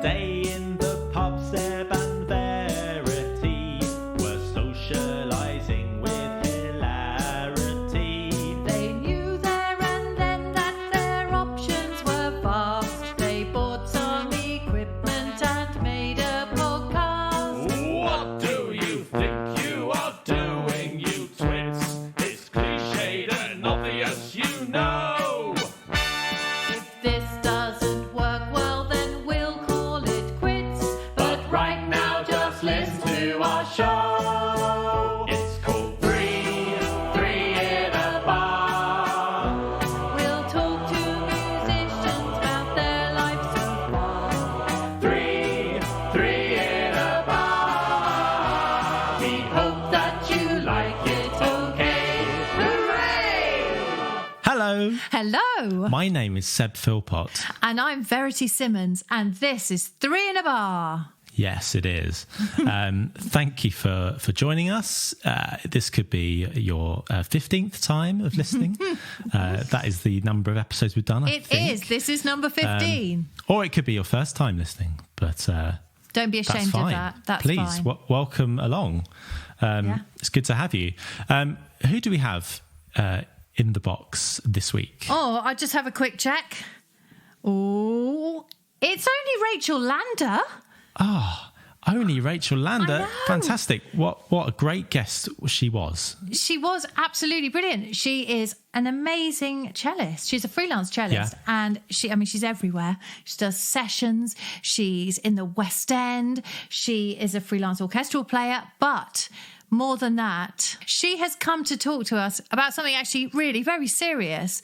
day in the pub, Seb and Verity were socialising with hilarity. They knew there and then that their options were vast. They bought some equipment and made a podcast. What do you think you are doing, you twits? It's cliched and obvious, you know. If this doesn't work well, then we'll call it quits. But right now, just listen to our show. It's called Three in a Bar. We'll talk to musicians about their lives so far. Three in a bar. We hope that you like it, okay? Hooray! Hello, Hello, my name is Seb Philpott. and I'm Verity Simmons, and this is Three in a Bar. Yes, it is. Thank you for joining us. This could be your 15th time of listening. That is the number of episodes we've done, I It think. is. This is number 15. Or it could be your first time listening, but Don't be that's ashamed fine. of that. That's Please, fine. welcome along. Yeah. It's good to have you. Who do we have in the box this week? Oh, I just have a quick check. Oh, it's only Rachael Lander. Only Rachael Lander. I know. Fantastic. What a great guest she was. She was absolutely brilliant. She is an amazing cellist. She's a freelance cellist, Yeah. and she's everywhere. She does sessions. She's in the West End. She is a freelance orchestral player, but more than that, she has come to talk to us about something actually really very serious.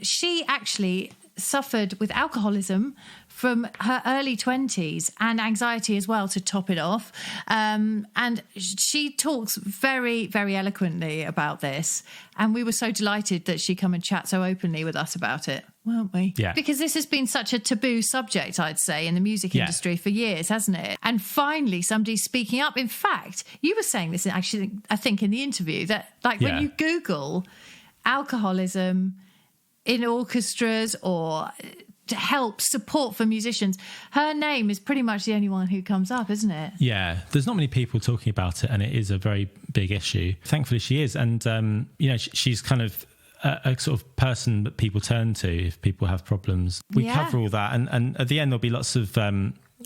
She actually suffered with alcoholism from her early 20s and anxiety as well, to top it off. And she talks very, very eloquently about this. And we were so delighted that she come and chat so openly with us about it, weren't we? Yeah. Because this has been such a taboo subject, I'd say, in the music Yeah. industry for years, hasn't it? And finally, somebody's speaking up. In fact, you were saying this actually, I think, in the interview, that like Yeah. when you Google alcoholism in orchestras or to help support for musicians, her name is pretty much the only one who comes up, isn't it? Yeah, there's not many people talking about it, and it is a very big issue. Thankfully, she is, and she's kind of a sort of person that people turn to if people have problems. We Yeah. cover all that, and at the end there'll be lots of.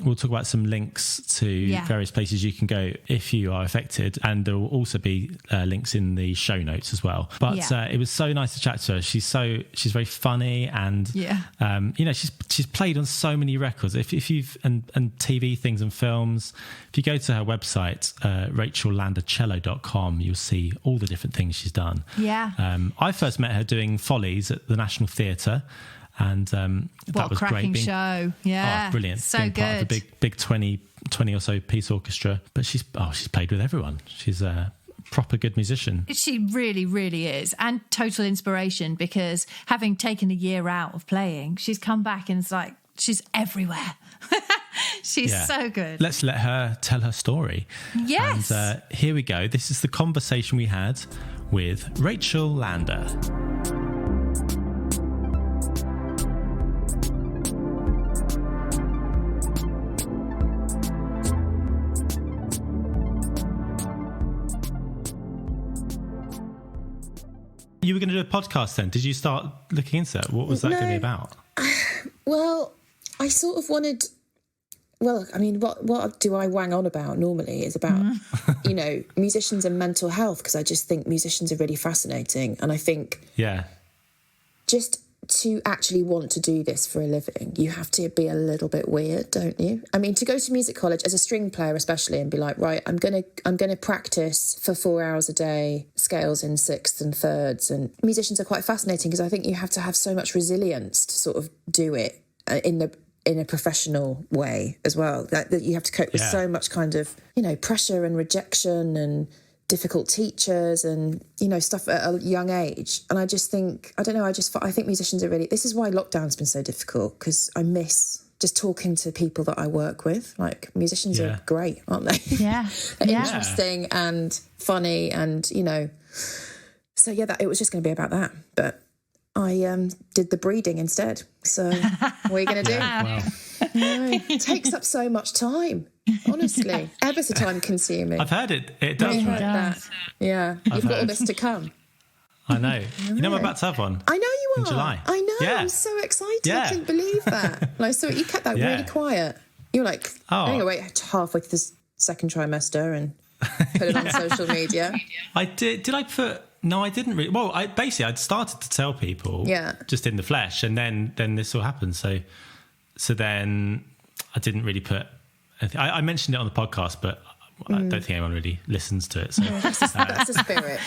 We'll talk about some links to various places you can go if you are affected, and there will also be links in the show notes as well. But it was so nice to chat to her. She's very funny, and she's played on so many records. If you've and TV things and films, if you go to her website rachellandercello.com, you'll see all the different things she's done. Yeah. I first met her doing Follies at the National Theatre. And that was a cracking great. show. Yeah. Oh, brilliant. So Being good. part of the big 20 or so piece orchestra. But she's played with everyone. She's a proper good musician. She really, really is. And total inspiration, because having taken a year out of playing, she's come back and it's like, she's everywhere. She's so good. Let's let her tell her story. Yes. And here we go. This is the conversation we had with Rachael Lander. You were going to do a podcast then. Did you start looking into it? What was that going to be about? Well, I sort of wanted... Well, I mean, what do I wang on about normally is about, musicians and mental health, because I just think musicians are really fascinating. And I think just to actually want to do this for a living, you have to be a little bit weird, don't you? I mean, to go to music college as a string player especially and be like, right, I'm gonna practice for 4 hours a day, scales in sixths and thirds. And musicians are quite fascinating because I think you have to have so much resilience to sort of do it in a professional way as well. That you have to cope with so much kind of, pressure and rejection and difficult teachers and, stuff at a young age. And I just think, I think musicians are really, this is why lockdown's been so difficult, because I miss just talking to people that I work with. Like, musicians are great, aren't they? Yeah. They're interesting and funny and, so it was just going to be about that. But I did the breeding instead. So what are you going to do? Wow. It takes up so much time. Honestly, ever so time consuming. I've heard it does. I've Right? heard that. Yeah, you've got all this to come. I know. You know, I'm about to have one. I know you are. In July. I know. Yeah. I'm so excited. Yeah. I couldn't believe that. And I saw you kept that really quiet. You were like, I'm going to wait halfway through this second trimester and put it on social media. I did. Did I put? No, I didn't really. Well, I'd started to tell people, just in the flesh, and then this all happened. So then I didn't really put. I mentioned it on the podcast, but I don't think anyone really listens to it. So that's the spirit.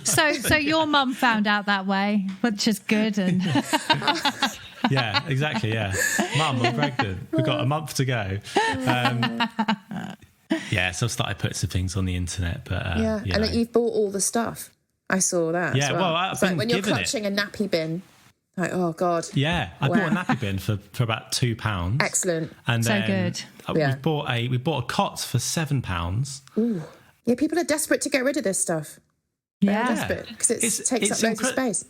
So your mum found out that way, which is good. And yeah, exactly. Yeah, Mum, I'm pregnant. We've got a month to go. So I started putting some things on the internet, but and that you've bought all the stuff. I saw that. Yeah, as well. I've it's been like when you're given clutching a nappy bin. Like, oh God. Yeah, I bought a nappy bin for about £2. Excellent. And so then good. we bought a cot for £7. Ooh. Yeah, people are desperate to get rid of this stuff. They're desperate because it takes up loads of space.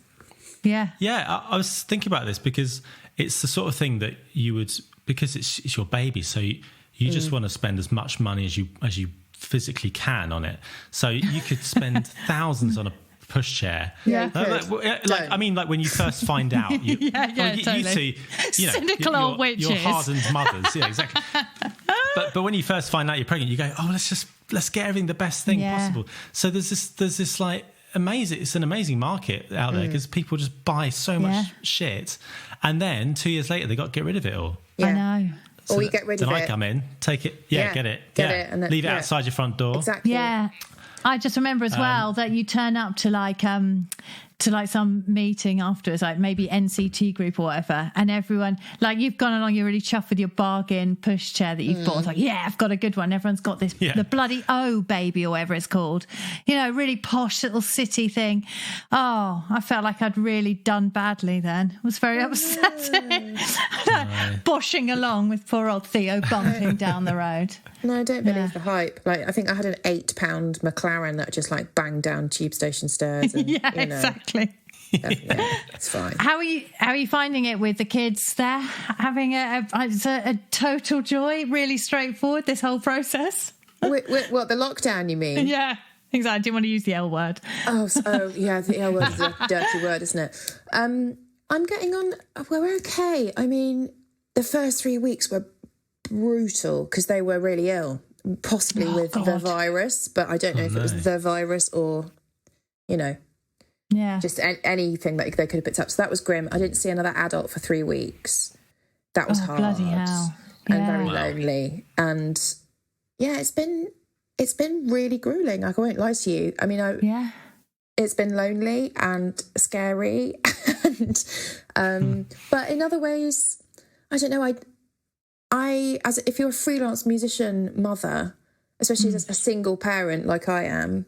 Yeah. Yeah, I was thinking about this because it's the sort of thing that you would, because it's your baby, so you just want to spend as much money as you physically can on it. So you could spend thousands on a pushchair. Yeah, like when you first find out, you totally. you two, cynical old witches. You're hardened mothers, yeah, exactly. but when you first find out you're pregnant, you go, oh, let's get everything the best thing possible. So there's this like amazing. It's an amazing market out there because people just buy so much shit, and then 2 years later they got to get rid of it all. Yeah. I know. Or you get rid of it. Then I come in, take it, get it, and then, leave it outside your front door. Exactly. Yeah. I just remember as well that you turn up to like some meeting afterwards, like maybe NCT group or whatever, and everyone, like, you've gone along, you're really chuffed with your bargain pushchair that you've bought. It's like, I've got a good one. Everyone's got this, the bloody O baby or whatever it's called, really posh little city thing. Oh, I felt like I'd really done badly then. It was very upsetting. Boshing along with poor old Theo bumping down the road. No, I don't believe the hype. Like, I think I had an £8 McLaren that just like banged down tube station stairs. And, exactly. It's fine. How are you finding it with the kids there? Having a total joy, really straightforward, this whole process? What, the lockdown, you mean? Yeah, exactly. I didn't want to use the L word. The L word is a dirty word, isn't it? I'm getting on. We're okay. I mean, the first 3 weeks were brutal because they were really ill, possibly with the virus, but I don't know if it was the virus or, just anything that they could have picked up. So that was grim. I didn't see another adult for 3 weeks. That was hard. Bloody hell. And very lonely. And it's been really grueling. I won't lie to you. I mean, it's been lonely and scary, and but in other ways, I don't know. If you're a freelance musician mother, especially as a single parent like I am,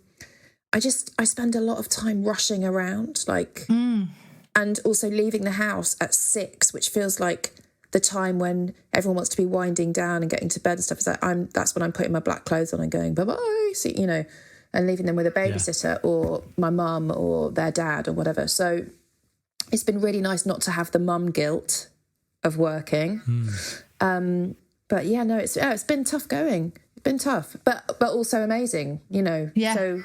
I spend a lot of time rushing around, and also leaving the house at 6, which feels like the time when everyone wants to be winding down and getting to bed and stuff. It's like that's when I'm putting my black clothes on and going bye-bye, and leaving them with a babysitter or my mum or their dad or whatever. So it's been really nice not to have the mum guilt of working. But it's been tough going. It's been tough, but also amazing, Yeah. So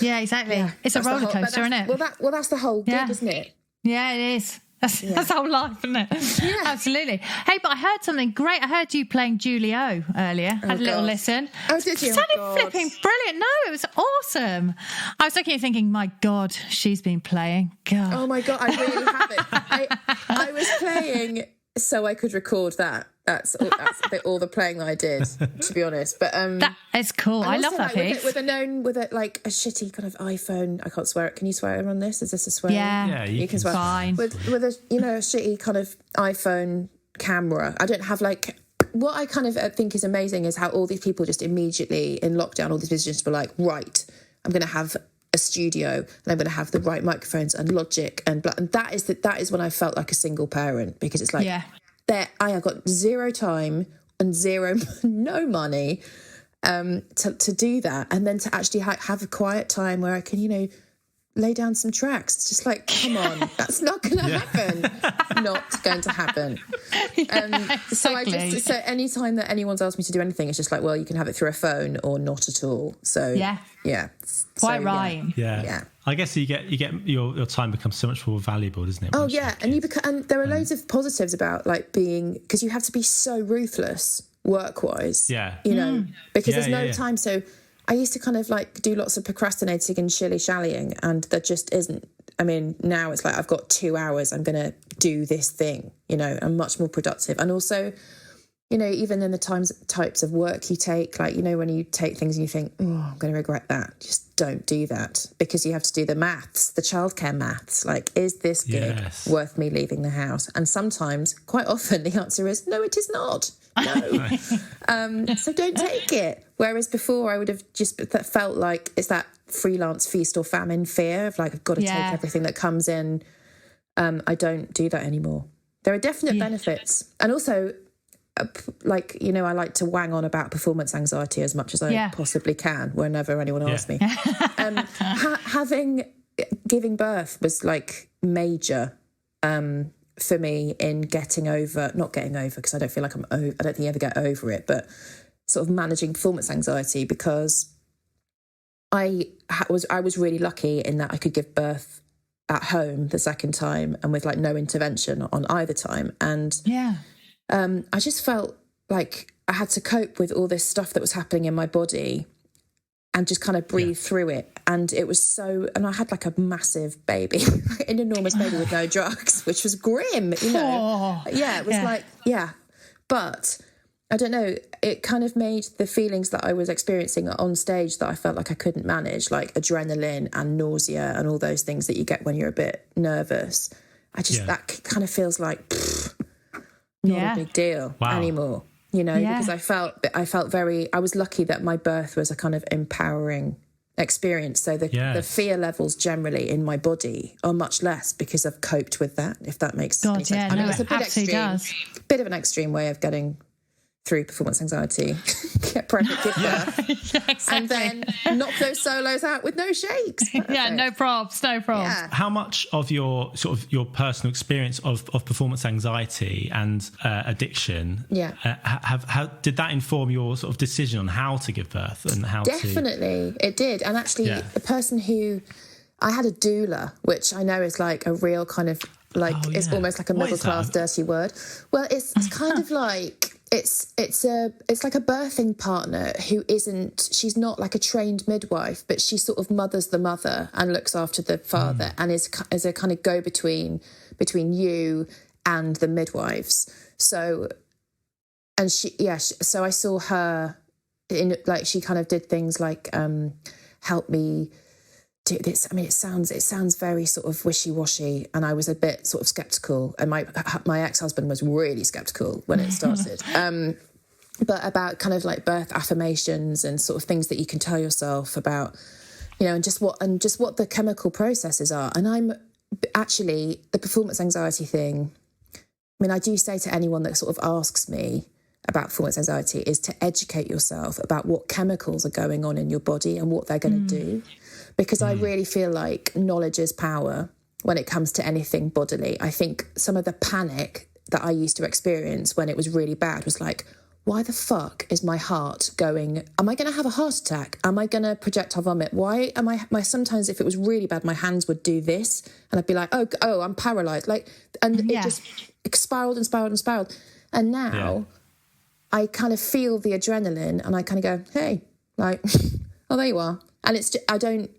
exactly. Yeah, it's a roller coaster, isn't it? Well, that's the whole gig, isn't it? Yeah, it is. That's whole life, isn't it? Yeah. Absolutely. Hey, but I heard something great. I heard you playing Julie O earlier. Had a little listen. Oh, did you? It sounded flipping brilliant. No, it was awesome. I was looking and thinking, my God, she's been playing. God. Oh my God, I really haven't. I was playing so I could record that. That's all the playing that I did, to be honest. But that is cool. I love that piece. With a shitty kind of iPhone. I can't swear it. Can you swear on this? Is this a swear? Yeah, you can swear. Fine. With a a shitty kind of iPhone camera. I don't have what I kind of think is amazing is how all these people just immediately in lockdown, all these musicians were like, right, I'm going to have a studio and I'm going to have the right microphones and Logic and blah. And that is when I felt like a single parent, because it's like, I have got zero time and no money to do that, and then to actually have a quiet time where I can lay down some tracks. It's just like, come on, that's not going to happen. Not going to happen. Exactly. So any time that anyone's asked me to do anything, it's just like, well, you can have it through a phone or not at all. So quite right. Yeah. I guess you get your time becomes so much more valuable, doesn't it? Oh yeah, and there are loads of positives about like being, because you have to be so ruthless work-wise. Yeah. You know, because there's no time. So I used to kind of like do lots of procrastinating and shilly-shallying, and there just isn't. I mean, now it's like I've got 2 hours, I'm going to do this thing, you know, I'm much more productive. And also, you know, even in the types of work you take, like, you know, when you take things and you think, oh, I'm going to regret that, just don't do that, because you have to do the maths, the childcare maths. Like, is this gig worth me leaving the house? And sometimes, quite often, the answer is, no, it is not. No. So don't take it. Whereas before I would have just felt like it's that freelance feast or famine fear of like, I've got to take everything that comes in. I don't do that anymore. There are definite benefits. And also, like, you know, I like to wang on about performance anxiety as much as I possibly can whenever anyone asks me. Giving birth was like major for me in not getting over, because I don't feel like I don't think you ever get over it, but sort of managing performance anxiety, because I was really lucky in that I could give birth at home the second time and with like no intervention on either time. And I just felt like I had to cope with all this stuff that was happening in my body and just kind of breathe through it. And it was and I had like a massive baby, an enormous baby with no drugs, which was grim, you know. It was but I don't know, it kind of made the feelings that I was experiencing on stage that I felt like I couldn't manage, like adrenaline and nausea and all those things that you get when you're a bit nervous. That kind of feels like not a big deal anymore, you know, because I was lucky that my birth was a kind of empowering experience. So the fear levels generally in my body are much less because I've coped with that, if that makes any sense. I mean, it's a bit of an extreme way of getting through performance anxiety. Get pregnant, give birth, and then knock those solos out with no shakes. Perfect. No props. How much of your your personal experience of performance anxiety and addiction how did that inform your sort of decision on how to give birth and how Definitely it did. And actually the person who I had a doula, which I know is like a real kind of like it's almost like a middle class dirty word. Well, it's kind of like it's like a birthing partner who she's not like a trained midwife, but she sort of mothers the mother and looks after the father and is a kind of go between you and the midwives. So so I saw her in, like, she kind of did things like help me do this. I mean, it sounds very sort of wishy-washy, and I was a bit sort of skeptical, and my ex-husband was really skeptical when it started. But about kind of like birth affirmations and sort of things that you can tell yourself about, you know, and just what the chemical processes are. And I'm actually, the performance anxiety thing, I mean, I do say to anyone that sort of asks me about performance anxiety is to educate yourself about what chemicals are going on in your body and what they're going to do. Because I really feel like knowledge is power when it comes to anything bodily. I think some of the panic that I used to experience when it was really bad was like, why the fuck is my heart going? Am I going to have a heart attack? Am I going to projectile vomit? Why am I sometimes if it was really bad, my hands would do this and I'd be like, oh, I'm paralyzed. Like, and it just spiraled and spiraled and spiraled. And now I kind of feel the adrenaline and I kind of go, hey, like, oh, there you are. And it's just, I don't,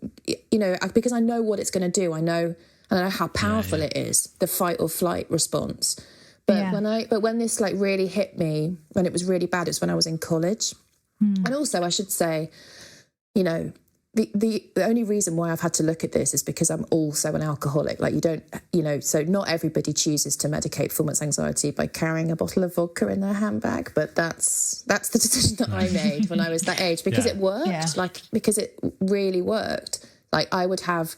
you know, because I know what it's going to do. I know how powerful it is, the fight or flight response. But when this like really hit me, when it was really bad, it's when I was in college. And also I should say, you know, the only reason why I've had to look at this is because I'm also an alcoholic. Like, you don't, you know, so not everybody chooses to medicate performance anxiety by carrying a bottle of vodka in their handbag. But that's the decision that I made when I was that age, because it worked, like, because it really worked. Like, I would have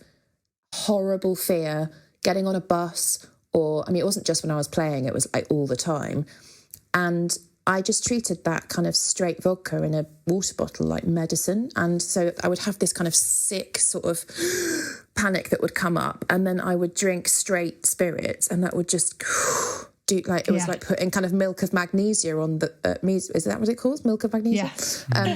horrible fear getting on a bus, or, I mean, it wasn't just when I was playing, it was like all the time. And I just treated that kind of straight vodka in a water bottle like medicine. And so I would have this kind of sick sort of panic that would come up, and then I would drink straight spirits, and that would just do, like, it was like putting kind of milk of magnesia on the is that what it calls, milk of magnesia?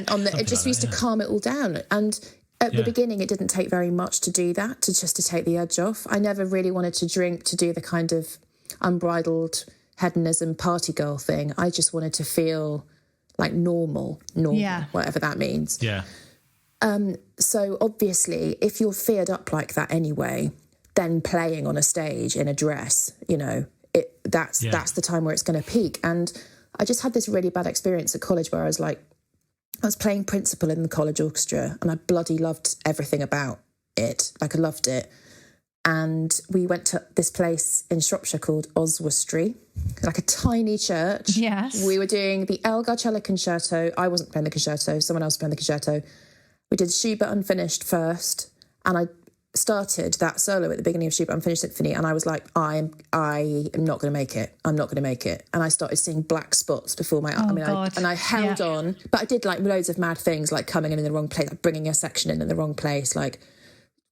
On the, it just used to calm it all down. And at the beginning, it didn't take very much to do that, to take the edge off. I never really wanted to drink to do the kind of unbridled hedonism party girl thing. I just wanted to feel like normal, whatever that means. So obviously, if you're feared up like that anyway, then playing on a stage in a dress, you know, that's the time where it's going to peak. And I just had this really bad experience at college where I was playing principal in the college orchestra, and I bloody loved everything about it. Like, I loved it. And we went to this place in Shropshire called Oswestry, like a tiny church. Yes. We were doing the Elgar Cello Concerto. I wasn't playing the concerto. Someone else was playing the concerto. We did Schubert Unfinished first, and I started that solo at the beginning of Schubert Unfinished Symphony, and I was like, I am not going to make it. I'm not going to make it. And I started seeing black spots before my eyes. I held on, but I did like loads of mad things, like coming in the wrong place, like bringing a section in the wrong place, like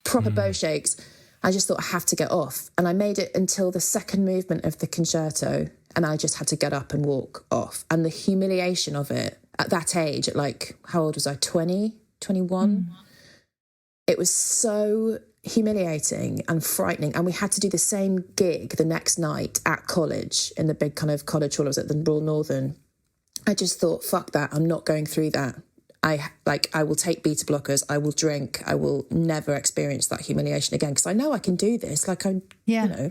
proper bow shakes. I just thought, I have to get off. And I made it until the second movement of the concerto, and I just had to get up and walk off. And the humiliation of it at that age, at like, how old was I? 20, 21? It was so humiliating and frightening. And we had to do the same gig the next night at college, in the big kind of college hall. I was at the Royal Northern. I just thought, fuck that. I'm not going through that. I will take beta blockers. I will drink. I will never experience that humiliation again, because I know I can do this. Like, you know.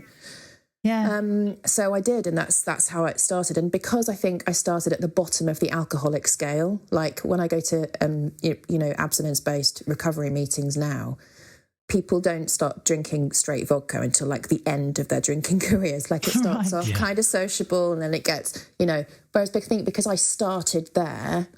So I did, and that's how it started. And because I think I started at the bottom of the alcoholic scale, like when I go to you know, abstinence-based recovery meetings now, people don't start drinking straight vodka until like the end of their drinking careers. Like, it starts off kind of sociable, and then it gets, you know. Whereas I think because I started there,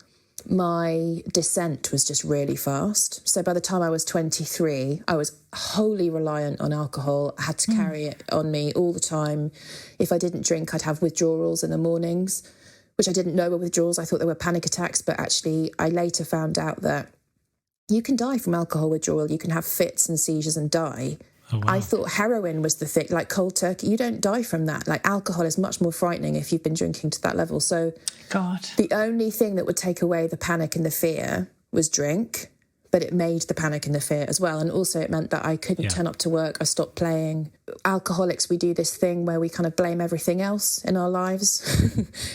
my descent was just really fast. So by the time I was 23, I was wholly reliant on alcohol. I had to carry it on me all the time. If I didn't drink, I'd have withdrawals in the mornings, which I didn't know were withdrawals. I thought they were panic attacks, but actually I later found out that you can die from alcohol withdrawal. You can have fits and seizures and die. Oh, wow. I thought heroin was the thing, like cold turkey. You don't die from that. Like, alcohol is much more frightening if you've been drinking to that level. So the only thing that would take away the panic and the fear was drink, but it made the panic and the fear as well. And also it meant that I couldn't turn up to work. I stopped playing. Alcoholics, we do this thing where we kind of blame everything else in our lives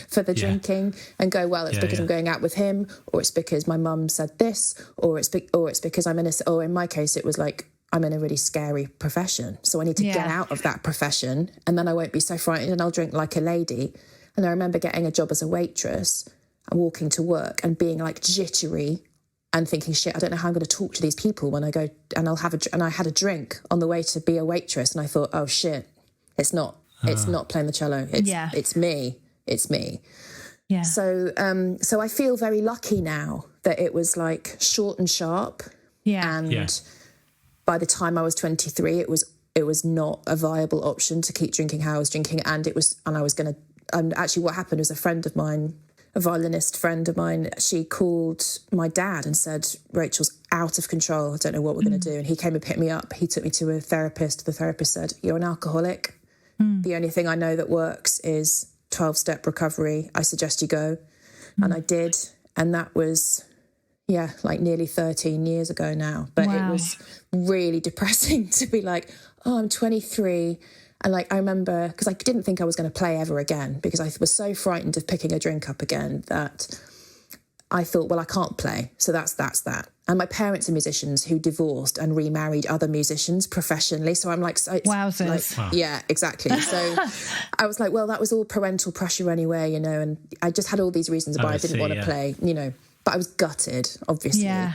for the drinking, and go, well, it's because I'm going out with him, or it's because my mum said this, or it's because I'm in my case, it was like, I'm in a really scary profession, so I need to get out of that profession, and then I won't be so frightened, and I'll drink like a lady. And I remember getting a job as a waitress and walking to work and being like jittery and thinking, shit, I don't know how I'm going to talk to these people when I go, and and I had a drink on the way to be a waitress, and I thought, oh shit, it's not playing the cello. It's me. Yeah. So I feel very lucky now that it was like short and sharp. And by the time I was 23, it was not a viable option to keep drinking how I was drinking. And actually what happened was, a friend of mine, a violinist friend of mine, she called my dad and said, Rachel's out of control. I don't know what we're going to do. And he came and picked me up. He took me to a therapist. The therapist said, you're an alcoholic. The only thing I know that works is 12-step recovery. I suggest you go. And I did. And that was, like nearly 13 years ago now. But it was really depressing to be like, oh, I'm 23. And like, I remember, because I didn't think I was going to play ever again, because I was so frightened of picking a drink up again that I thought, well, I can't play. So that's that. And my parents are musicians who divorced and remarried other musicians professionally. So I'm like, wowzers. Wow. Yeah, exactly. So I was like, well, that was all parental pressure anyway, you know, and I just had all these reasons why I didn't want to play, you know, but I was gutted, obviously. Yeah.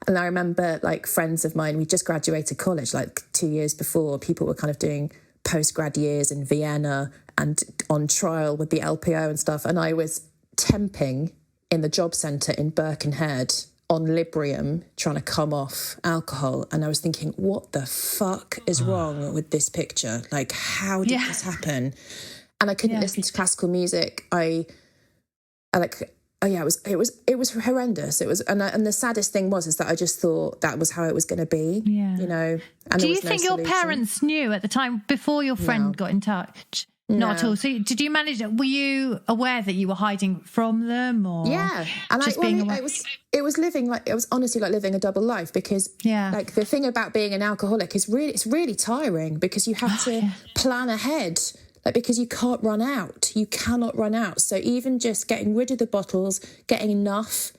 And I remember like friends of mine, we just graduated college like 2 years before. People were kind of doing post-grad years in Vienna and on trial with the LPO and stuff. And I was temping in the job centre in Birkenhead on Librium, trying to come off alcohol. And I was thinking, what the fuck is wrong with this picture? Like, how did this happen? And I couldn't listen to classical music. I oh yeah, it was horrendous. It was, and the saddest thing is that I just thought that was how it was going to be. Yeah. You know. And do you think your parents knew at the time before your friend got in touch? Not at all. So did you manage? Were you aware that you were hiding from them, or yeah? And just being aware? It was living like, it was honestly like living a double life, because like the thing about being an alcoholic is it's really tiring, because you have to plan ahead, like, because you can't run out. You cannot run out. So even just getting rid of the bottles, getting enough,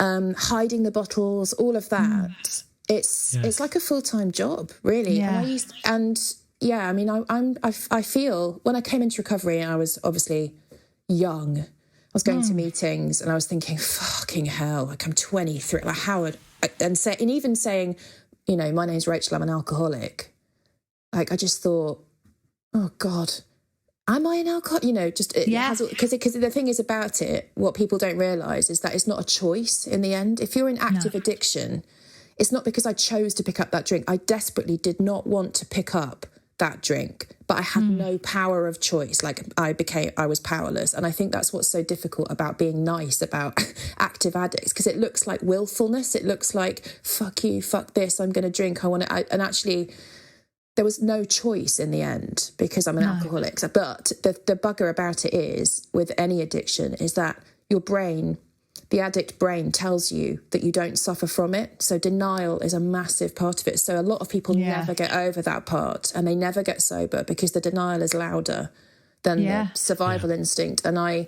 hiding the bottles, all of that. It's like a full-time job, really. Yeah. I mean, I feel when I came into recovery, and I was obviously young, I was going to meetings and I was thinking, fucking hell, like I'm 23, like Howard, and even saying, you know, my name's Rachel, I'm an alcoholic. Like, I just thought, oh God, am I an alcoholic? You know, just, because the thing is about it, what people don't realise is that it's not a choice in the end. If you're in active addiction, it's not because I chose to pick up that drink. I desperately did not want to pick up that drink, but I had no power of choice. Like, I was powerless. And I think that's what's so difficult about being nice about active addicts, because it looks like willfulness. It looks like, fuck you, fuck this, I'm going to drink, I want to, and actually there was no choice in the end, because I'm an alcoholic. But the bugger about it is, with any addiction, is that your brain, the addict brain, tells you that you don't suffer from it. So denial is a massive part of it. So a lot of people never get over that part, and they never get sober, because the denial is louder than the survival instinct. And I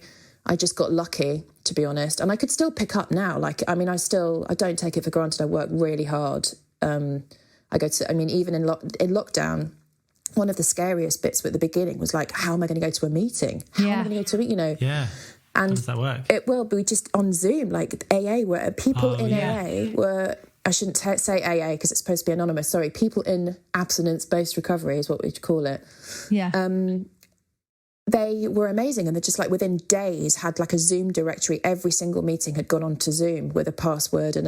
just got lucky, to be honest. And I could still pick up now. Like, I mean, I don't take it for granted. I work really hard. Even in lockdown, one of the scariest bits at the beginning was like, how am I going to go to a meeting? How am I going to go to, you know? Yeah. And how does that work? It will be just on Zoom, like AA, where people in AA were, I shouldn't say AA because it's supposed to be anonymous, sorry, people in abstinence-based recovery is what we'd call it. Yeah. They were amazing, and they just, like, within days had like a Zoom directory. Every single meeting had gone onto Zoom with a password and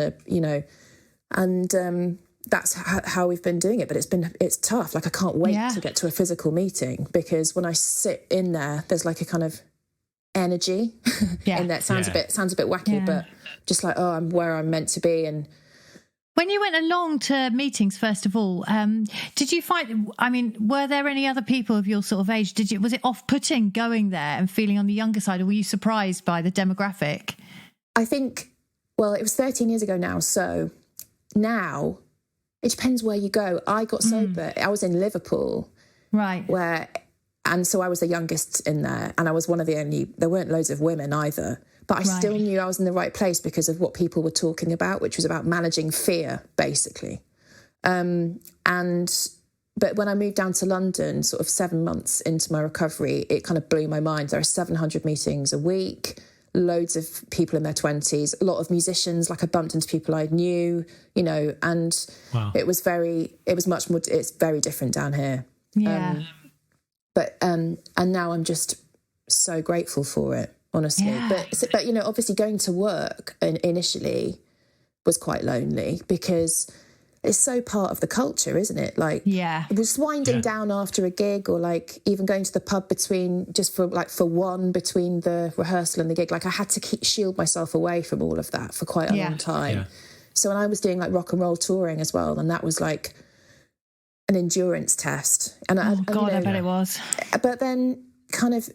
that's how we've been doing it. But it's tough. Like, I can't wait to get to a physical meeting, because when I sit in there's like a kind of energy and that sounds a bit wacky, but just like, I'm where I'm meant to be. And when you went along to meetings, first of all, did you find, I mean, were there any other people of your sort of age? Was it off-putting going there and feeling on the younger side, or were you surprised by the demographic? I think, well, it was 13 years ago now, so now it depends where you go. I got sober, I was in Liverpool, right, and so I was the youngest in there, and I was one of the only, there weren't loads of women either, but I still knew I was in the right place because of what people were talking about, which was about managing fear, basically. But when I moved down to London, sort of 7 months into my recovery, it kind of blew my mind. There are 700 meetings a week, loads of people in their 20s, a lot of musicians, like I bumped into people I knew, you know, and it was much more, it's very different down here. Yeah. And now I'm just so grateful for it, honestly. Yeah. But you know, obviously going to work initially was quite lonely, because it's so part of the culture, isn't it? Like, it was winding down after a gig, or like even going to the pub between the rehearsal and the gig. Like, I had to shield myself away from all of that for quite a long time. Yeah. So when I was doing like rock and roll touring as well, and that was like an endurance test. And I bet it was. But then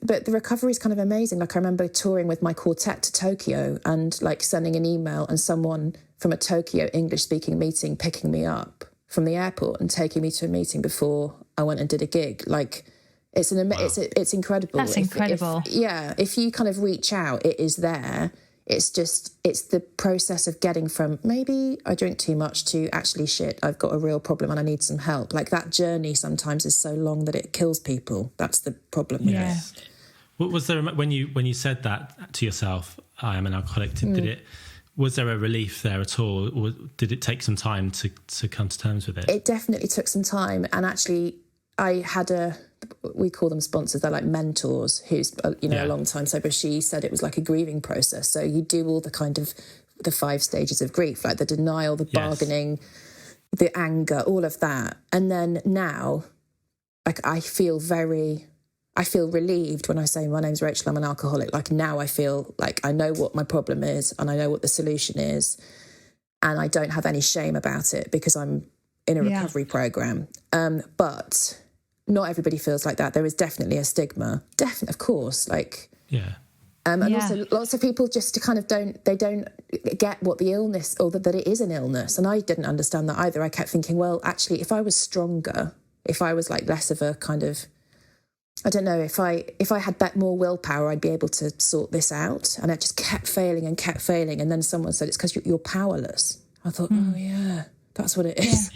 but the recovery is kind of amazing. Like, I remember touring with my quartet to Tokyo, and like sending an email, and someone from a Tokyo English-speaking meeting picking me up from the airport and taking me to a meeting before I went and did a gig. Like, it's incredible. That's incredible. If you kind of reach out, it is there. It's the process of getting from maybe I drink too much to actually shit, I've got a real problem and I need some help. Like, that journey sometimes is so long that it kills people. That's the problem. Yes. What was there when you said that to yourself, I am an alcoholic? Was there a relief there at all, or did it take some time to come to terms with it? It definitely took some time, and actually I had we call them sponsors, they're like mentors, who's a long time sober. She said it was like a grieving process. So you do all the kind of the 5 stages of grief, like the denial, the bargaining, the anger, all of that. And then now, like, I feel very I feel relieved when I say my name's Rachel, I'm an alcoholic. Like now I feel like I know what my problem is and I know what the solution is, and I don't have any shame about it because I'm in a recovery program. But not everybody feels like that. There is definitely a stigma. Definitely, of course. Like, and also lots of people just kind of don't get what the illness, or that it is an illness. And I didn't understand that either. I kept thinking, well, actually, if I was stronger, if I was like less of a kind of, I don't know, if I had more willpower, I'd be able to sort this out. And I just kept failing. And then someone said, it's because you're powerless. I thought, oh yeah, that's what it is.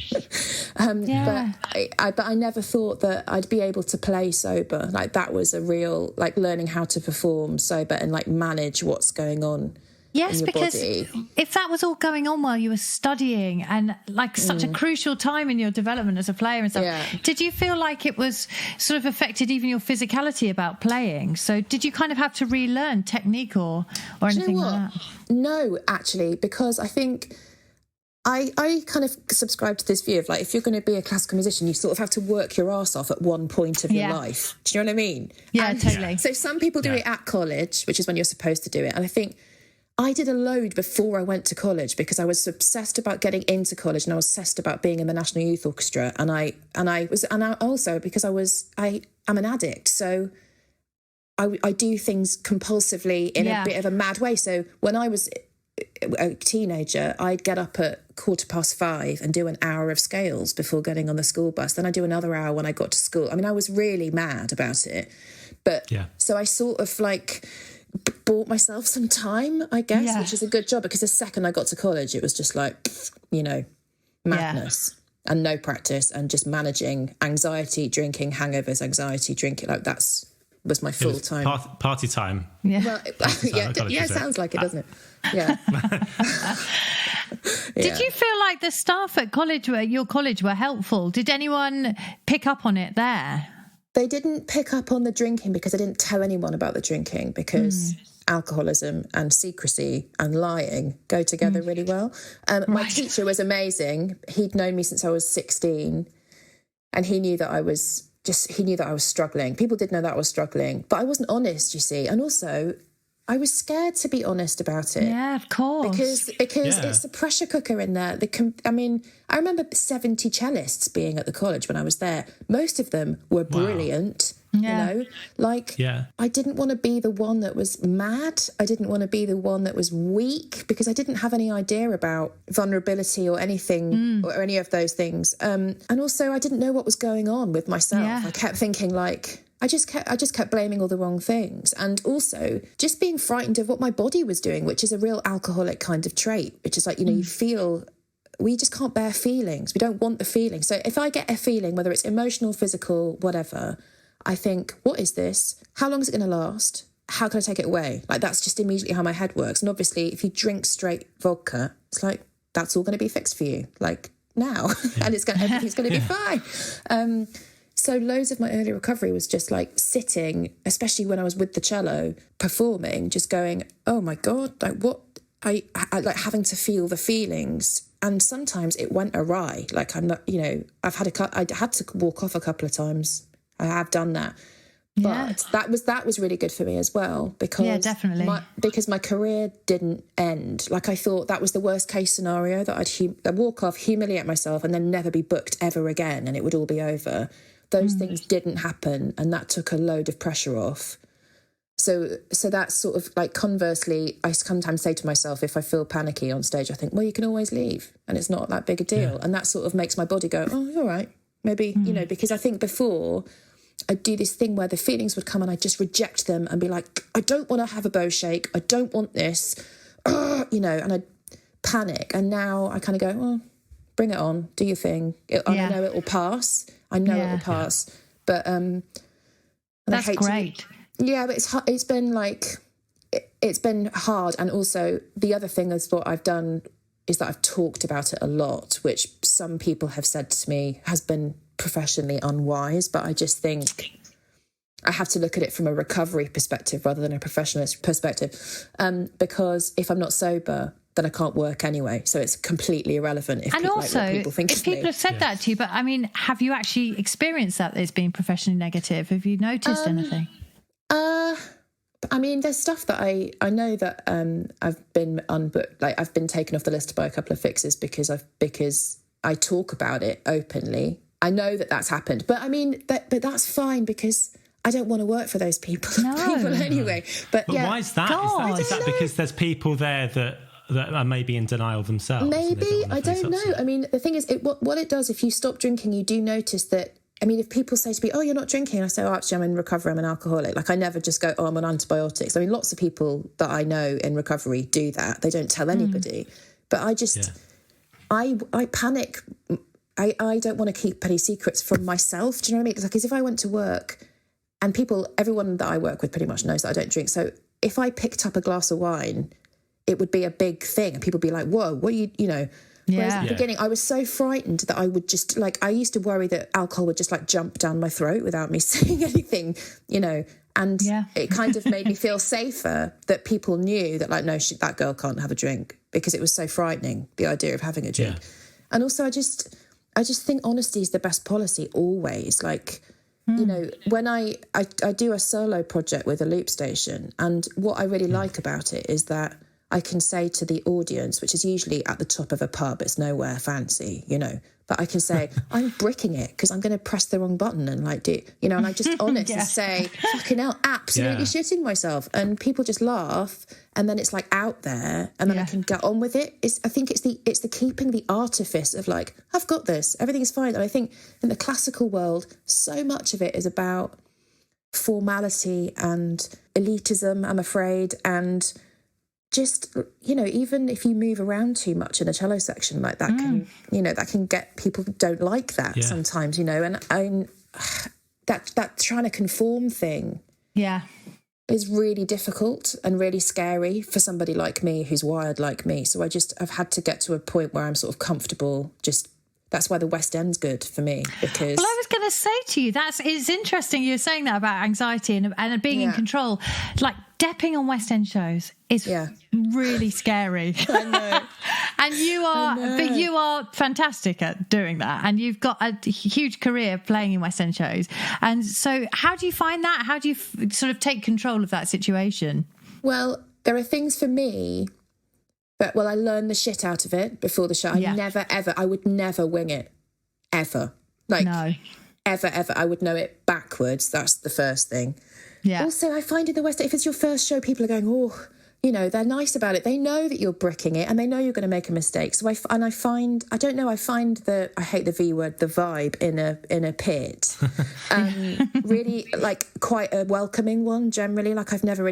But I never thought that I'd be able to play sober. Like that was a real, like learning how to perform sober and like manage what's going on. Yes, because body. If that was all going on while you were studying and like such a crucial time in your development as a player and stuff, did you feel like it was sort of affected even your physicality about playing? So did you kind of have to relearn technique or anything like that? No, actually, because I think I kind of subscribe to this view of like, if you're going to be a classical musician, you sort of have to work your arse off at one point of your life. Do you know what I mean? Yeah, totally. So some people do it at college, which is when you're supposed to do it. And I think I did a load before I went to college because I was obsessed about getting into college and I was obsessed about being in the National Youth Orchestra. And I also because I'm an addict. So I do things compulsively in a bit of a mad way. So when I was a teenager, I'd get up at 5:15 and do an hour of scales before getting on the school bus. Then I'd do another hour when I got to school. I mean, I was really mad about it. But so I sort of like bought myself some time, I guess, which is a good job, because the second I got to college, it was just like, you know, madness and no practice and just managing anxiety, drinking, hangovers, anxiety, drinking. Like was my full time. Party time. Yeah. Well, it sounds like it, doesn't it? Yeah. Did you feel like the staff at your college were helpful? Did anyone pick up on it there? They didn't pick up on the drinking because I didn't tell anyone about the drinking, because alcoholism and secrecy and lying go together really well. My teacher was amazing. He'd known me since I was 16 and he knew that I was struggling. People did know that I was struggling, but I wasn't honest, you see. And also I was scared to be honest about it. Yeah, of course. Because it's the pressure cooker in there. I remember 70 cellists being at the college when I was there. Most of them were brilliant. You know, I didn't want to be the one that was mad. I didn't want to be the one that was weak, because I didn't have any idea about vulnerability or anything or any of those things. And also I didn't know what was going on with myself. Yeah. I kept thinking like, I just kept blaming all the wrong things, and also just being frightened of what my body was doing, which is a real alcoholic kind of trait, which is like, you know, we just can't bear feelings. We don't want the feeling. So if I get a feeling, whether it's emotional, physical, whatever, I think, what is this? How long is it going to last? How can I take it away? Like, that's just immediately how my head works. And obviously, if you drink straight vodka, it's like, that's all going to be fixed for you, like now, and everything's going to be fine. So loads of my early recovery was just like sitting, especially when I was with the cello performing, just going, oh my God, like what? I like having to feel the feelings. And sometimes it went awry. Like I'm not, you know, I had to walk off a couple of times. I have done that. But that was really good for me as well, because definitely. Because my career didn't end. Like I thought that was the worst case scenario, that I'd walk off, humiliate myself, and then never be booked ever again, and it would all be over. Those things didn't happen, and that took a load of pressure off. So that's sort of like, conversely, I sometimes say to myself, if I feel panicky on stage, I think, well, you can always leave and it's not that big a deal. And that sort of makes my body go, oh, all right, maybe, you know, because I think before I'd do this thing where the feelings would come and I'd just reject them and be like, I don't want to have a bow shake. I don't want this, you know, and I'd panic. And now I kind of go, well, bring it on, do your thing. I know it will pass. I know it will pass, but that's great. But it's been like, it's been hard. And also the other thing is what I've done is that I've talked about it a lot, which some people have said to me has been professionally unwise. But I just think I have to look at it from a recovery perspective rather than a professionalist perspective. Because if I'm not sober, then I can't work anyway. So it's completely irrelevant if and people, also, like, what people think if of me. people have said that to you, but I mean, have you actually experienced that as being professionally negative? Have you noticed anything? I mean, there's stuff that I know that I've been unbooked, like I've been taken off the list by a couple of fixes because I talk about it openly. I know that that's happened, but I mean, but that's fine because I don't want to work for those people, anyway. But yeah, why is that? Is that because there's people there that are maybe in denial themselves? Maybe, I don't know. I mean, the thing is, what it does, if you stop drinking, you do notice that. I mean, if people say to me, "Oh, you're not drinking," I say, "Oh, actually, I'm in recovery. I'm an alcoholic." Like, I never just go, "Oh, I'm on antibiotics." I mean, lots of people that I know in recovery do that. They don't tell anybody. But I just, I panic. I don't want to keep any secrets from myself. Do you know what I mean? It's like, as if I went to work and everyone that I work with pretty much knows that I don't drink. So if I picked up a glass of wine, it would be a big thing. And people would be like, "Whoa, what are you know?" Whereas at the beginning, I was so frightened that I would just, like, I used to worry that alcohol would just, like, jump down my throat without me saying anything, you know. And it kind of made me feel safer that people knew that, like, no, that girl can't have a drink, because it was so frightening, the idea of having a drink. Yeah. And also, I just think honesty is the best policy always. Like, you know, when I do a solo project with a loop station, and what I really like about it is that I can say to the audience, which is usually at the top of a pub, it's nowhere fancy, you know, but I can say, I'm bricking it because I'm going to press the wrong button and, like, do, you know, and I just honest and say, fucking hell, absolutely shitting myself. And people just laugh, and then it's, like, out there, and then I can get on with it. I think it's the keeping the artifice of, like, I've got this, everything's fine. And I think in the classical world, so much of it is about formality and elitism, I'm afraid, and just, you know, even if you move around too much in a cello section, like, that can, you know, that can get people who don't like that sometimes, you know, and that trying to conform thing is really difficult and really scary for somebody like me who's wired like me. So I've had to get to a point where I'm sort of comfortable. That's why the West End's good for me, because... Well, I was going to say to you, it's interesting you're saying that about anxiety and being in control. Like, depping on West End shows is really scary. I know. And you are fantastic at doing that. And you've got a huge career playing in West End shows. And so how do you find that? How do you sort of take control of that situation? Well, there are things for me... But, I learned the shit out of it before the show. I would never wing it. Ever. Like, no. Ever. I would know it backwards. That's the first thing. Yeah. Also, I find in the West, if it's your first show, people are going, oh, you know, they're nice about it. They know that you're bricking it and they know you're going to make a mistake. So I find the, I hate the V word, the vibe in a pit, really, like, quite a welcoming one generally. Like, I've never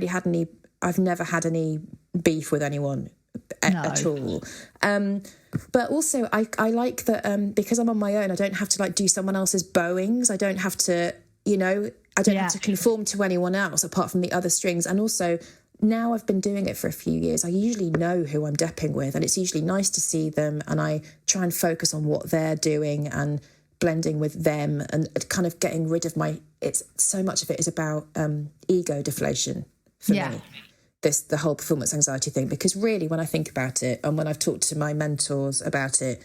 had any beef with anyone at all. But also I like that because I'm on my own, I don't have to, like, do someone else's bowings. I don't have to, you know, I don't have to conform to anyone else apart from the other strings. And also, now I've been doing it for a few years, I usually know who I'm depping with, and it's usually nice to see them, and I try and focus on what they're doing and blending with them and kind of getting rid of it's so much of it is about ego deflation for me. The whole performance anxiety thing, because really, when I think about it, and when I've talked to my mentors about it,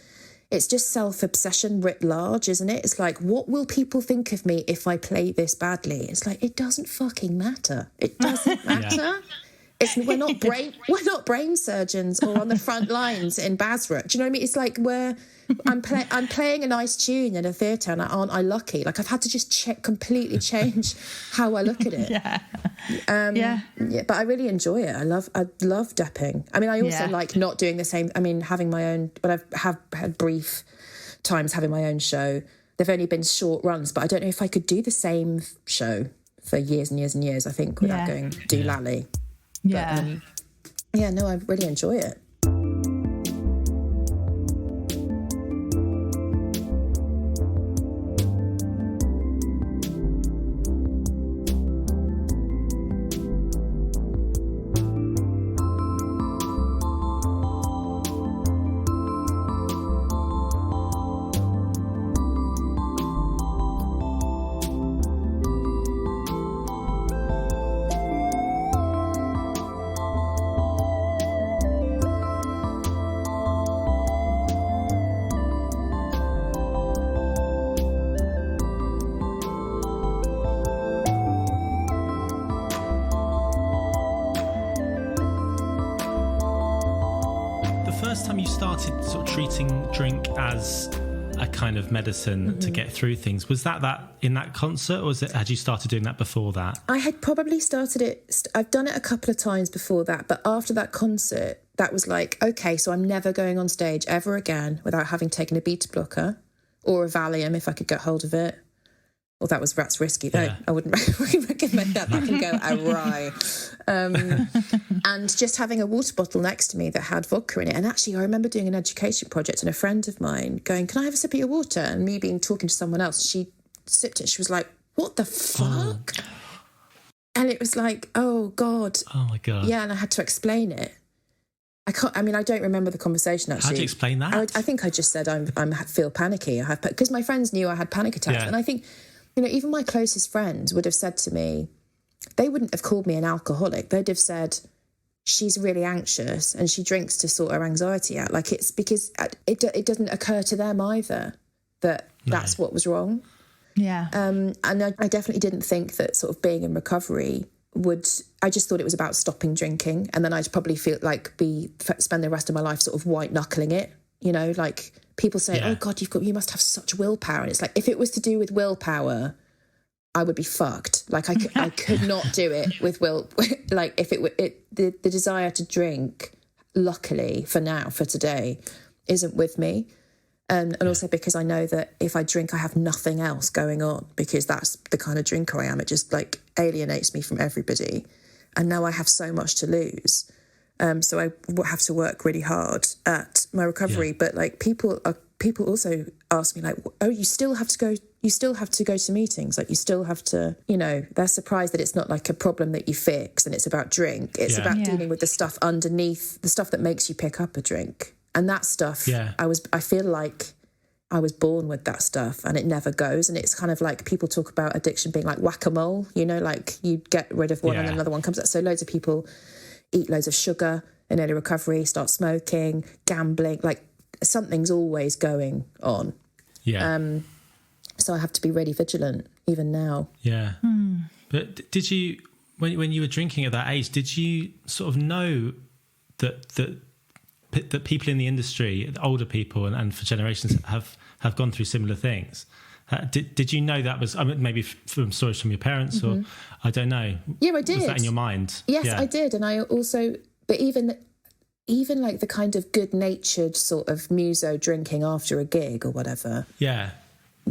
it's just self-obsession writ large, isn't it? It's like, what will people think of me if I play this badly? It's like, it doesn't fucking matter. It doesn't matter. We're not brain surgeons or on the front lines in Basra. Do you know what I mean? It's like I'm playing a nice tune in a theatre, and aren't I lucky? Like, I've had to just completely change how I look at it. But I really enjoy it. I love depping. I mean, I also like not doing the same. I mean, having my own, but I've had brief times having my own show. They've only been short runs, but I don't know if I could do the same show for years and years and years, I think, without going doolally. Yeah. But, I really enjoy it. first time you started sort of treating drink as a kind of medicine to get through things, was that in that concert, or had you started doing that before that? I had probably started it. I've done it a couple of times before that, but after that concert, that was like, okay, so I'm never going on stage ever again without having taken a beta blocker or a Valium if I could get hold of it. Well, that's risky though. Yeah. I wouldn't recommend that. That can go awry. And just having a water bottle next to me that had vodka in it. And actually, I remember doing an education project and a friend of mine going, "Can I have a sip of your water?" And me talking to someone else, she sipped it. She was like, "What the fuck?" Oh. And it was like, "Oh God." Oh my God. Yeah, and I had to explain it. I don't remember the conversation actually. How do you explain that? I think I just said I feel panicky. Because my friends knew I had panic attacks, and I think, even my closest friends would have said to me, they wouldn't have called me an alcoholic. They'd have said, she's really anxious and she drinks to sort her anxiety out. Like, it's because it doesn't occur to them either that that's what was wrong. Yeah. And I definitely didn't think that sort of being in recovery I just thought it was about stopping drinking, and then I'd probably feel like spend the rest of my life sort of white knuckling it, like people say, "Oh God, you must have such willpower." And it's like, if it was to do with willpower, I would be fucked. Like I could not do it with will. Like if the desire to drink, luckily for today, isn't with me. And also because I know that if I drink, I have nothing else going on, because that's the kind of drinker I am. It just like alienates me from everybody. And now I have so much to lose. So I have to work really hard at my recovery. Yeah. But like people also ask me like, "Oh, you still have to go to meetings. Like you still have to," they're surprised that it's not like a problem that you fix and it's about drink. It's about dealing with the stuff underneath, the stuff that makes you pick up a drink. And that stuff, I feel like I was born with that stuff and it never goes. And it's kind of like people talk about addiction being like whack-a-mole, like you get rid of one and then another one comes up. So loads of people eat loads of sugar in early recovery, start smoking, gambling, like something's always going on. Yeah. So I have to be really vigilant even now. Yeah. But did you, when you were drinking at that age, did you sort of know that people in the industry, older people and for generations have gone through similar things? Did you know that was, maybe from stories from your parents or I don't know. Yeah, I did. Was that in your mind? Yes, I did. And I also, but even like the kind of good-natured sort of muso drinking after a gig or whatever. Yeah.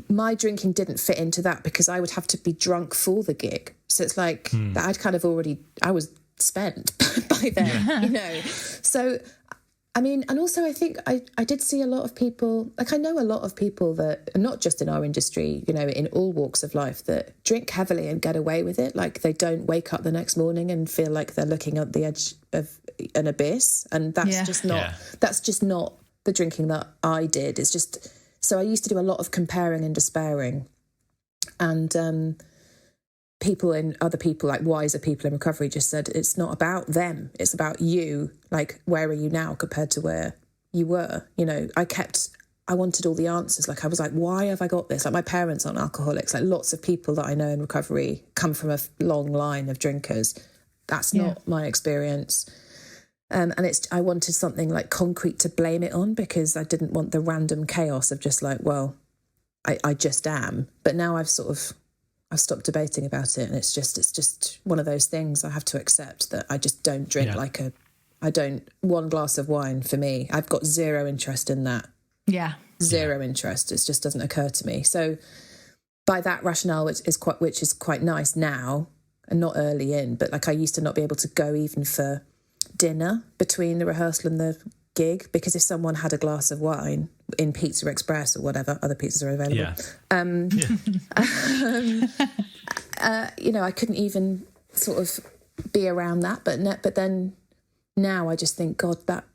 My drinking didn't fit into that because I would have to be drunk for the gig. So it's like that I was spent by then, So, and also I think I did see a lot of people, like I know a lot of people that, not just in our industry, in all walks of life, that drink heavily and get away with it. Like they don't wake up the next morning and feel like they're looking at the edge of an abyss. And that's just not the drinking that I did. It's just, so I used to do a lot of comparing and despairing. And other people, like wiser people in recovery, just said, it's not about them. It's about you. Like, where are you now compared to where you were? I wanted all the answers. Like, I was like, why have I got this? Like, my parents aren't alcoholics. Like, lots of people that I know in recovery come from a long line of drinkers. That's not my experience. And I wanted something like concrete to blame it on, because I didn't want the random chaos of just like, well, I just am. But now I've stopped debating about it, and it's just one of those things I have to accept, that I just don't drink one glass of wine for me. I've got zero interest in that. Yeah. Zero interest. It just doesn't occur to me. So by that rationale, which is quite nice now and not early in, but like I used to not be able to go even for dinner between the rehearsal and the gig, because if someone had a glass of wine in Pizza Express or whatever, other pizzas are available. I couldn't even sort of be around that. But then now I just think, God, that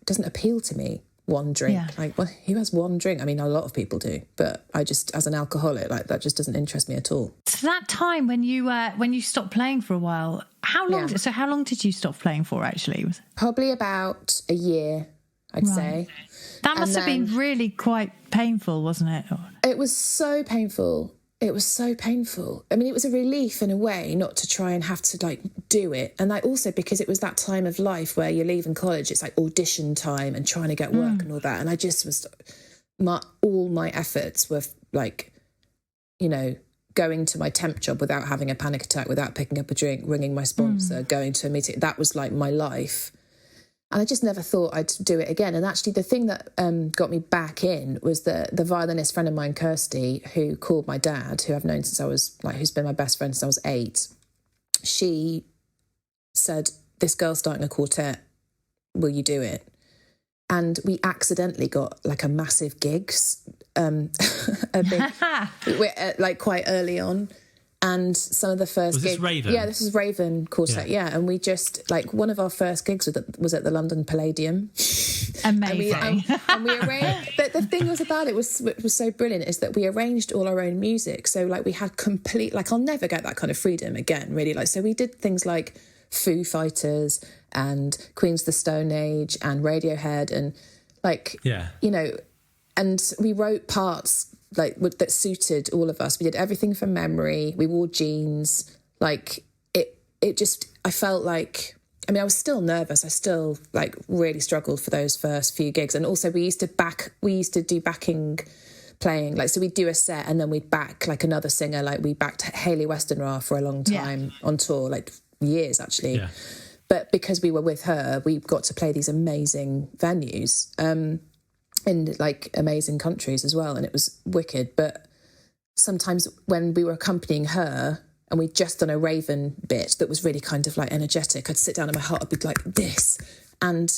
doesn't appeal to me. One drink, like, well, who has one drink? I mean, a lot of people do, but I just, as an alcoholic, like that just doesn't interest me at all. So that time when you stopped playing for a while, how long? So how long did you stop playing for? Actually, probably about a year, I'd say. That must have been really quite painful, wasn't it? It was so painful. it was so painful. I mean, it was a relief in a way not to try and have to like do it. And like also because it was that time of life where you're leaving college, it's like audition time and trying to get work and all that. And I just was, all my efforts were like, you know, going to my temp job without having a panic attack, without picking up a drink, ringing my sponsor, going to a meeting. That was like my life. And I just never thought I'd do it again. And actually the thing that got me back in was the violinist friend of mine, Kirsty, who called my dad, who I've known since I was, like, who's been my best friend since I was 8. She said, this girl's starting a quartet, will you do it? And we accidentally got like a massive gigs, like quite early on. And some of the first was gigs... this Raven? Yeah, this was Raven Quartet, yeah. And we just, like, one of our first gigs was at the London Palladium. Amazing. And we arranged... But the thing was about it was so brilliant is that we arranged all our own music. So, like, we had complete... Like, I'll never get that kind of freedom again, really. Like, so we did things like Foo Fighters and Queens of the Stone Age and Radiohead and, like, you know... And we wrote parts... like that suited all of us. We did everything from memory. We wore jeans. Like it just, I felt like, I mean, I was still nervous. I still like really struggled for those first few gigs. And also we used to do backing playing. Like, so we'd do a set and then we'd back like another singer. Like we backed Hayley Westenra for a long time on tour, like years actually. Yeah. But because we were with her, we got to play these amazing venues. In like amazing countries as well, and it was wicked. But sometimes when we were accompanying her and we'd just done a Raven bit that was really kind of like energetic, I'd sit down in my heart, I'd be like this, and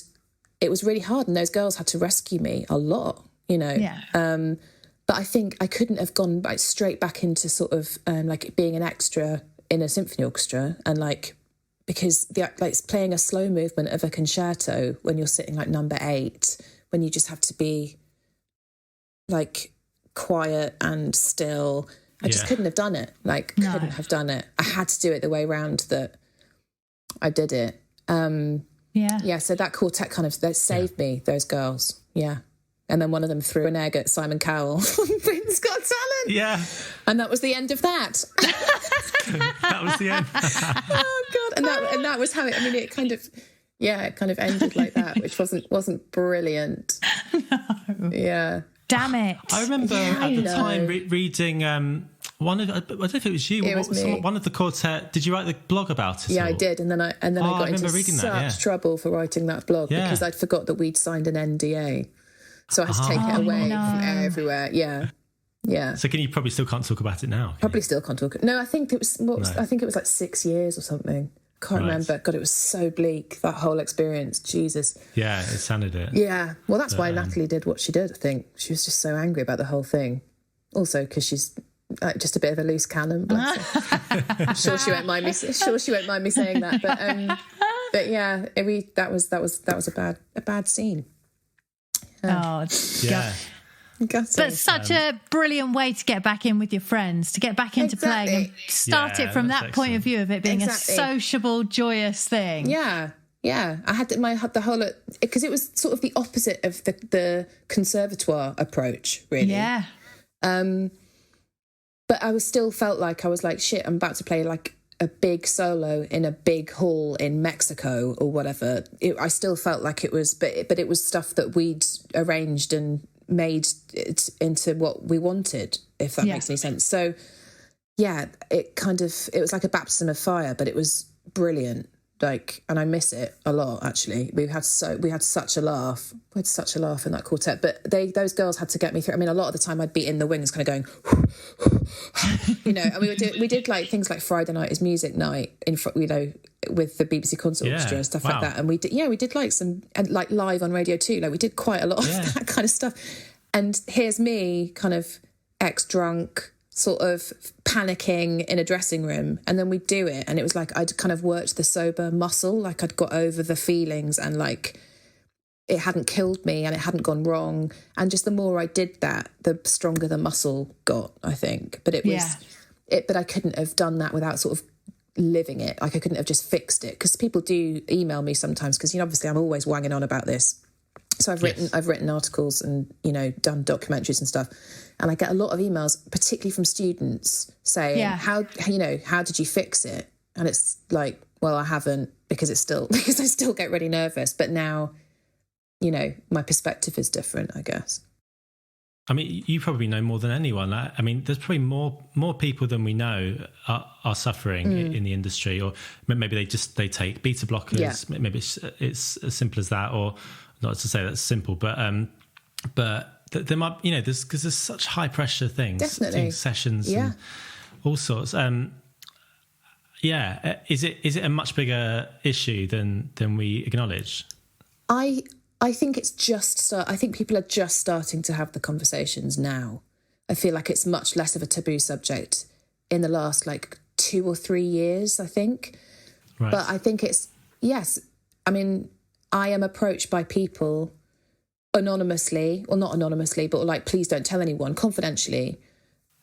it was really hard, and those girls had to rescue me a lot, you know. But I think I couldn't have gone like straight back into sort of like being an extra in a symphony orchestra, and like because like playing a slow movement of a concerto when you're sitting like number 8, when you just have to be like quiet and still. I just couldn't have done it. Like, couldn't have done it. I had to do it the way around that I did it. So that quartet kind of, they saved me, those girls. Yeah. And then one of them threw an egg at Simon Cowell on Britain's Got Talent. Yeah. And that was the end of that. That was the end. Oh, God. And that was how it, I mean, it kind of... Yeah, it kind of ended like that, which wasn't brilliant. No. Yeah. Damn it. I remember at the time reading one of, I don't know if it was you, it was me. One of the quartet. Did you write the blog about it? Yeah, I did, and then I got into such trouble for writing that blog because I'd forgot that we'd signed an NDA, so I had to take it away from everywhere. Yeah. So you probably still can't talk about it now? Probably still can't talk. No, I think it was. I think it was like 6 years or something. Can't remember. God, it was so bleak, that whole experience. Jesus. Yeah, it sounded it. Yeah. Well, that's why Natalie did what she did, I think. She was just so angry about the whole thing. Also, because she's just a bit of a loose cannon. Bless her. I'm sure she won't mind me. Saying that. But yeah, that was a bad scene. Yeah. But such a brilliant way to get back in with your friends, to get back into playing and start it from that point of view of it being a sociable, joyous thing. Yeah. I had the whole, because it was sort of the opposite of the conservatoire approach, really. Yeah. But I still felt like I was like, shit, I'm about to play like a big solo in a big hall in Mexico or whatever. I still felt like it was, but it was stuff that we'd arranged and made it into what we wanted, if that makes any sense. So yeah, it was like a baptism of fire, but it was brilliant. Like, and I miss it a lot, actually. We had such a laugh. We had such a laugh in that quartet. But those girls had to get me through. I mean, a lot of the time I'd be in the wings kind of going, you know, and we did like things like Friday night is music night in front, you know, with the BBC Concert Orchestra and stuff like that. And we did like some, and like live on Radio 2, like we did quite a lot of that kind of stuff. And here's me kind of ex-drunk, sort of panicking in a dressing room, and then we'd do it, and it was like I'd kind of worked the sober muscle, like I'd got over the feelings, and like it hadn't killed me and it hadn't gone wrong, and just the more I did that, the stronger the muscle got, I think. But but I couldn't have done that without sort of living it. Like I couldn't have just fixed it, because people do email me sometimes, because, you know, obviously I'm always wanging on about this, So I've written articles and, you know, done documentaries and stuff. And I get a lot of emails, particularly from students, saying, how did you fix it? And it's like, well, I haven't, because I still get really nervous. But now, you know, my perspective is different, I guess. I mean, you probably know more than anyone. I mean, there's probably more people than we know are suffering in the industry, or maybe they take beta blockers. Yeah. Maybe it's as simple as that, or not to say that's simple, but there might, you know, because there's such high pressure things, sessions, and all sorts. Is it a much bigger issue than we acknowledge? I think I think people are just starting to have the conversations now. I feel like it's much less of a taboo subject in the last 2 or 3 years, I think. Right. But I think I mean, I am approached by people anonymously, or not anonymously, but please don't tell anyone, confidentially.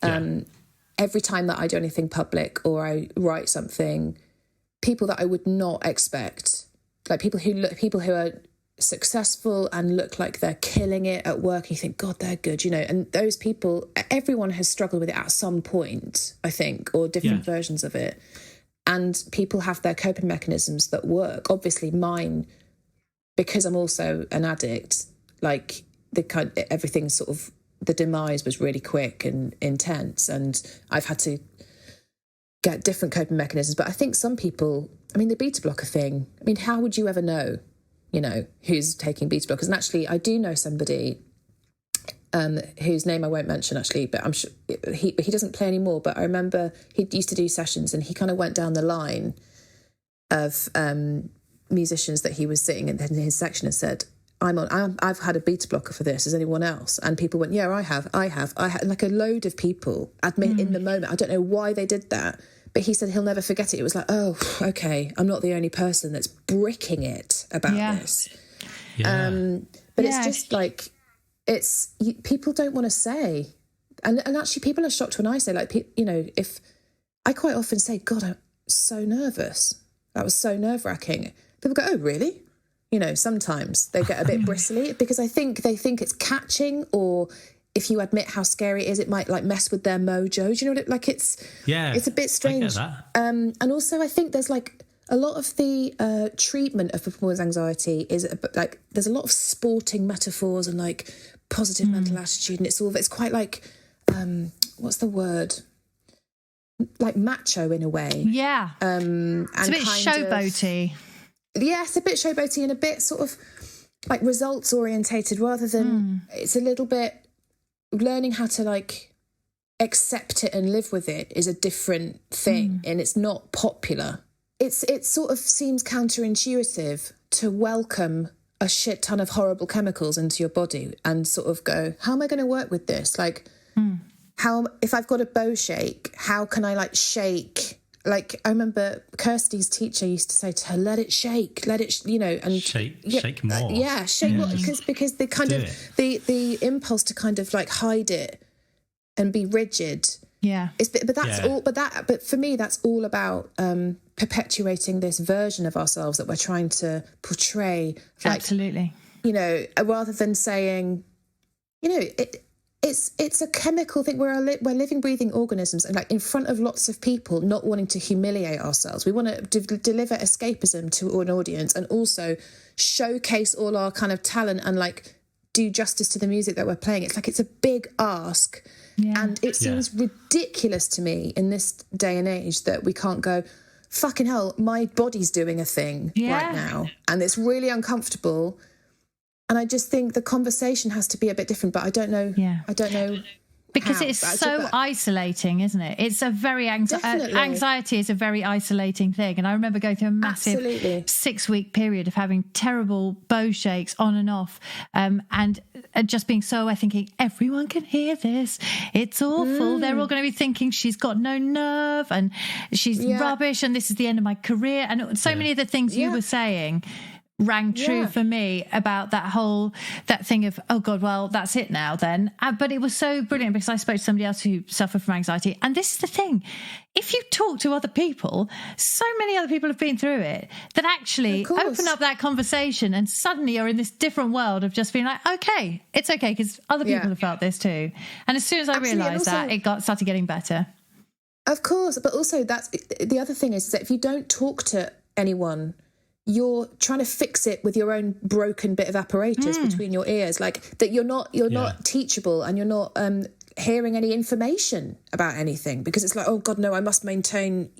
Every time that I do anything public or I write something, people that I would not expect, people who are successful and look like they're killing it at work, and you think, God, they're good, you know. And those people, everyone has struggled with it at some point, I think, or different versions of it. And people have their coping mechanisms that work. Obviously mine, because I'm also an addict, everything sort of, the demise was really quick and intense, and I've had to get different coping mechanisms. But I think some people, I mean, the beta blocker thing, I mean, how would you ever know, you know, who's taking beta blockers? And actually, I do know somebody whose name I won't mention, actually, but I'm sure he doesn't play anymore. But I remember he used to do sessions, and he kind of went down the line of musicians that he was sitting in his section and said, I've had a beta blocker for this. Is anyone else? And people went, yeah, I have. Like a load of people admit in the moment. I don't know why they did that, but he said he'll never forget it. It was like, oh, okay, I'm not the only person that's bricking it about this. Yeah. But it's just people don't want to say. And actually people are shocked when I say, you know, if I quite often say, God, I'm so nervous. That was so nerve-wracking. People go, oh, really? You know, sometimes they get a bit bristly because they think it's catching, or if you admit how scary it is, it might mess with their mojo. Do you know what it's a bit strange. I get that. And also I think there's a lot of the treatment of performance anxiety is there's a lot of sporting metaphors and positive mental attitude, and it's quite what's the word? Macho in a way. Yeah. It's a bit showboaty. Yes, a bit showboaty and a bit sort of results orientated, rather than it's a little bit learning how to accept it and live with it is a different thing, and it's not popular. It sort of seems counterintuitive to welcome a shit ton of horrible chemicals into your body and sort of go, how am I going to work with this? How, if I've got a bow shake, how can I shake? I remember Kirsty's teacher used to say to her, let it shake, you know, and shake more. Shake more, because the kind of the impulse to kind of hide it and be rigid. Yeah. But for me, that's all about perpetuating this version of ourselves that we're trying to portray. Absolutely. You know, rather than saying, you know, it's a chemical thing. We're living, breathing organisms, and in front of lots of people, not wanting to humiliate ourselves. We want to deliver escapism to an audience, and also showcase all our kind of talent and do justice to the music that we're playing. It's a big ask, and it seems ridiculous to me in this day and age that we can't go, fucking hell, my body's doing a thing right now, and it's really uncomfortable. And I just think the conversation has to be a bit different, but I don't know. Yeah. I don't know. Because it's so isolating, isn't it? It's a very anxiety is a very isolating thing. And I remember going through a massive 6-week period of having terrible bow shakes on and off, and just being so thinking, everyone can hear this. It's awful. They're all going to be thinking she's got no nerve and she's rubbish and this is the end of my career. And so many of the things you were saying rang true for me about that thing of, oh God, well, that's it now then. But it was so brilliant because I spoke to somebody else who suffered from anxiety. And this is the thing, if you talk to other people, so many other people have been through it, that actually open up that conversation and suddenly you're in this different world of just being like, okay, it's okay because other people have felt this too. And as soon as I realised that, it started getting better. Of course, but also that's the other thing is that if you don't talk to anyone, you're trying to fix it with your own broken bit of apparatus between your ears, like that you're not teachable and you're not hearing any information about anything because it's like, oh God, no, I must maintain,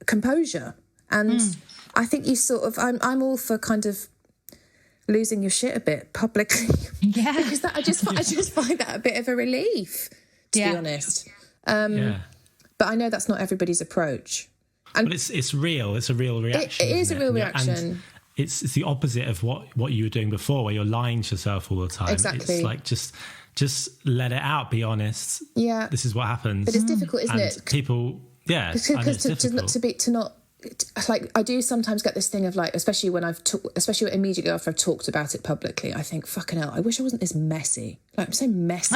composure. And I think you sort of, I'm all for kind of losing your shit a bit publicly. Yeah. Because I just find that a bit of a relief, to be honest. But I know that's not everybody's approach. But it's real. It's a real reaction. It is a real reaction. And it's the opposite of what you were doing before, where you're lying to yourself all the time. Exactly. It's like just let it out. Be honest. Yeah. This is what happens. But it's difficult, isn't it? People, like I do sometimes get this thing of like, especially immediately after I've talked about it publicly, I think, fucking hell, I wish I wasn't this messy. Like I'm so messy.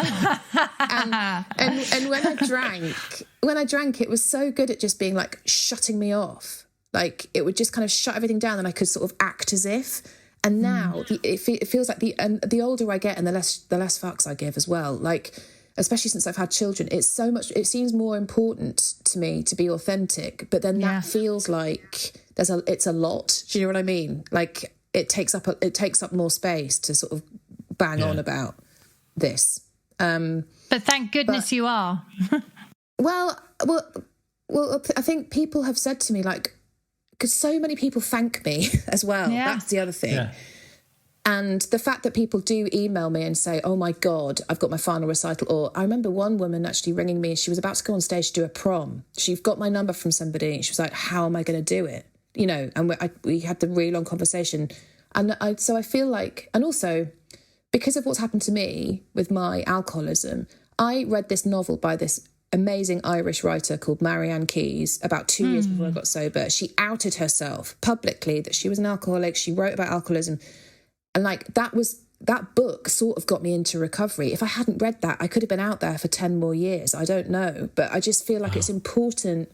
and when I drank, it was so good at just being like shutting me off. Like it would just kind of shut everything down and I could sort of act as if. And now it feels like the older I get and the less fucks I give as well. Like, especially since I've had children, it seems more important to me to be authentic, but then that feels like it's a lot. Do you know what I mean? Like it takes up more space to sort of bang on about this. But thank goodness you are. well, I think people have said to me, like, because so many people thank me as well. Yeah. That's the other thing. Yeah. And the fact that people do email me and say, oh my God, I've got my final recital. Or I remember one woman actually ringing me. She was about to go on stage to do a prom. She got my number from somebody. And she was like, how am I going to do it? And we had the really long conversation. And so I feel like, and also because of what's happened to me with my alcoholism, I read this novel by this amazing Irish writer called Marianne Keyes about 2 years before I got sober. She outed herself publicly that she was an alcoholic. She wrote about alcoholism. And like that book sort of got me into recovery. If I hadn't read that, I could have been out there for 10 more years. I don't know. But I just feel like it's important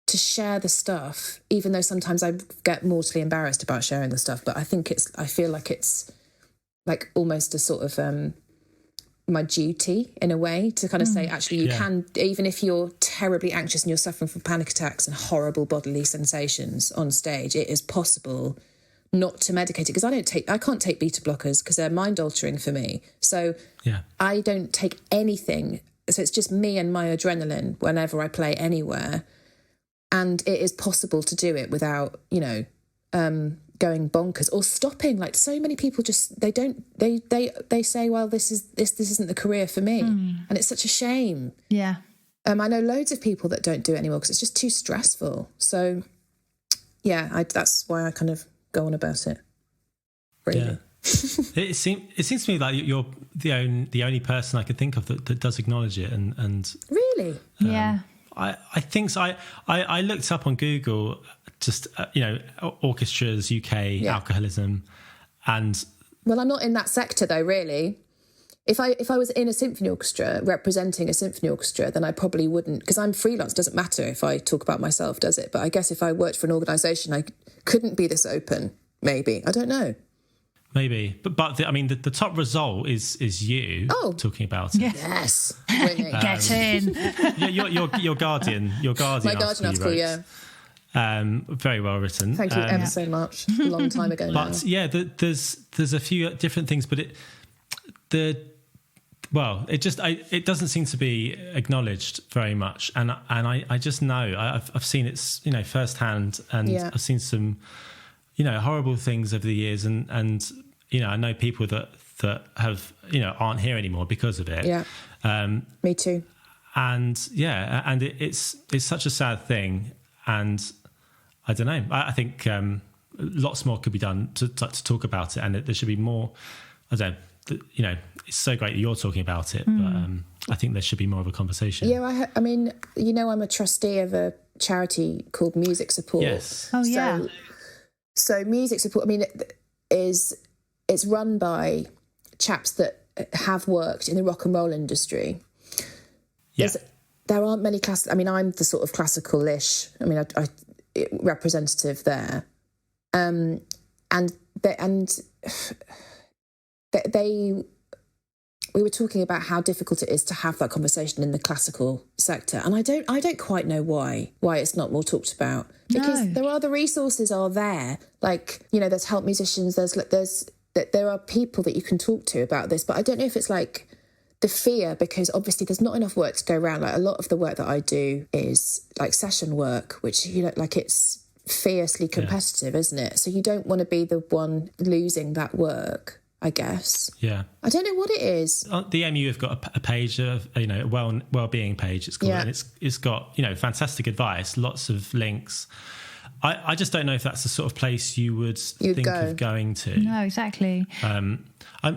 to share the stuff, even though sometimes I get mortally embarrassed about sharing the stuff. But I feel like it's like almost a sort of my duty in a way to kind of say, actually, you can, even if you're terribly anxious and you're suffering from panic attacks and horrible bodily sensations on stage, it is possible not to medicate it, because I can't take beta blockers because they're mind altering for me. So I don't take anything. So it's just me and my adrenaline whenever I play anywhere. And it is possible to do it without, going bonkers or stopping. Like so many people just, they say, well, this isn't the career for me. And it's such a shame. Yeah. I know loads of people that don't do it anymore because it's just too stressful. So that's why I kind of go on about it. Really. Yeah. It seems to me like you're the only person I could think of that does acknowledge it and really. I think so. I looked up on Google just orchestras UK alcoholism, and well, I'm not in that sector though. Really, if I was in a symphony orchestra representing a symphony orchestra, then I probably wouldn't, because I'm freelance. Doesn't matter if I talk about myself, does it? But I guess if I worked for an organisation, I couldn't be this open. Maybe, I don't know. Maybe, but the top result is you talking about it. Yes, winning. Get in. Your Guardian. My Guardian article, very well written. Thank you ever so much. A long time ago now. But there's a few different things, but it doesn't seem to be acknowledged very much, and I just know I've seen it firsthand, and I've seen some horrible things over the years, and I know people that have aren't here anymore because of it. Me too. And it's such a sad thing, and I don't know, I think lots more could be done to talk about it, and there should be more. I don't know, it's so great that you're talking about it, but I think there should be more of a conversation. I'm a trustee of a charity called Music Support. Yes. Oh, yeah. So Music Support, I mean, it's run by chaps that have worked in the rock and roll industry. Yeah. There aren't many I'm the sort of classical-ish, I representative there. We were talking about how difficult it is to have that conversation in the classical sector, and I don't quite know why it's not more talked about, because there are the resources are there, like, you know, there's help musicians, there are people that you can talk to about this, but I don't know if it's like the fear, because obviously there's not enough work to go around. Like, a lot of the work that I do is like session work, which, you know, like, it's fiercely competitive, isn't it? So you don't want to be the one losing that work, I guess. Yeah. I don't know what it is. The EMU have got a page of, you know, a well-being page, it's called, and it's got, you know, fantastic advice, lots of links. I just don't know if that's the sort of place you'd think of going to. No, exactly. I'm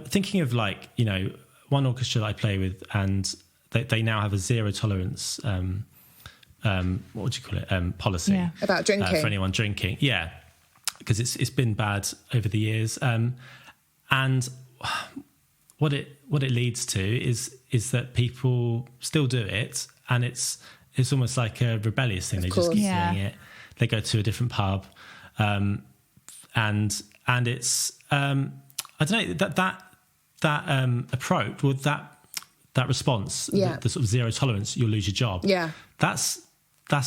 thinking of, like, you know, one orchestra that I play with, and they now have a zero tolerance what would you call it, policy about drinking, for anyone drinking, because it's been bad over the years, and what it leads to is that people still do it, and it's almost like a rebellious thing. They just keep doing it. They go to a different pub, and it's I don't know, that approach, or that response, the sort of zero tolerance, you'll lose your job. Yeah, that's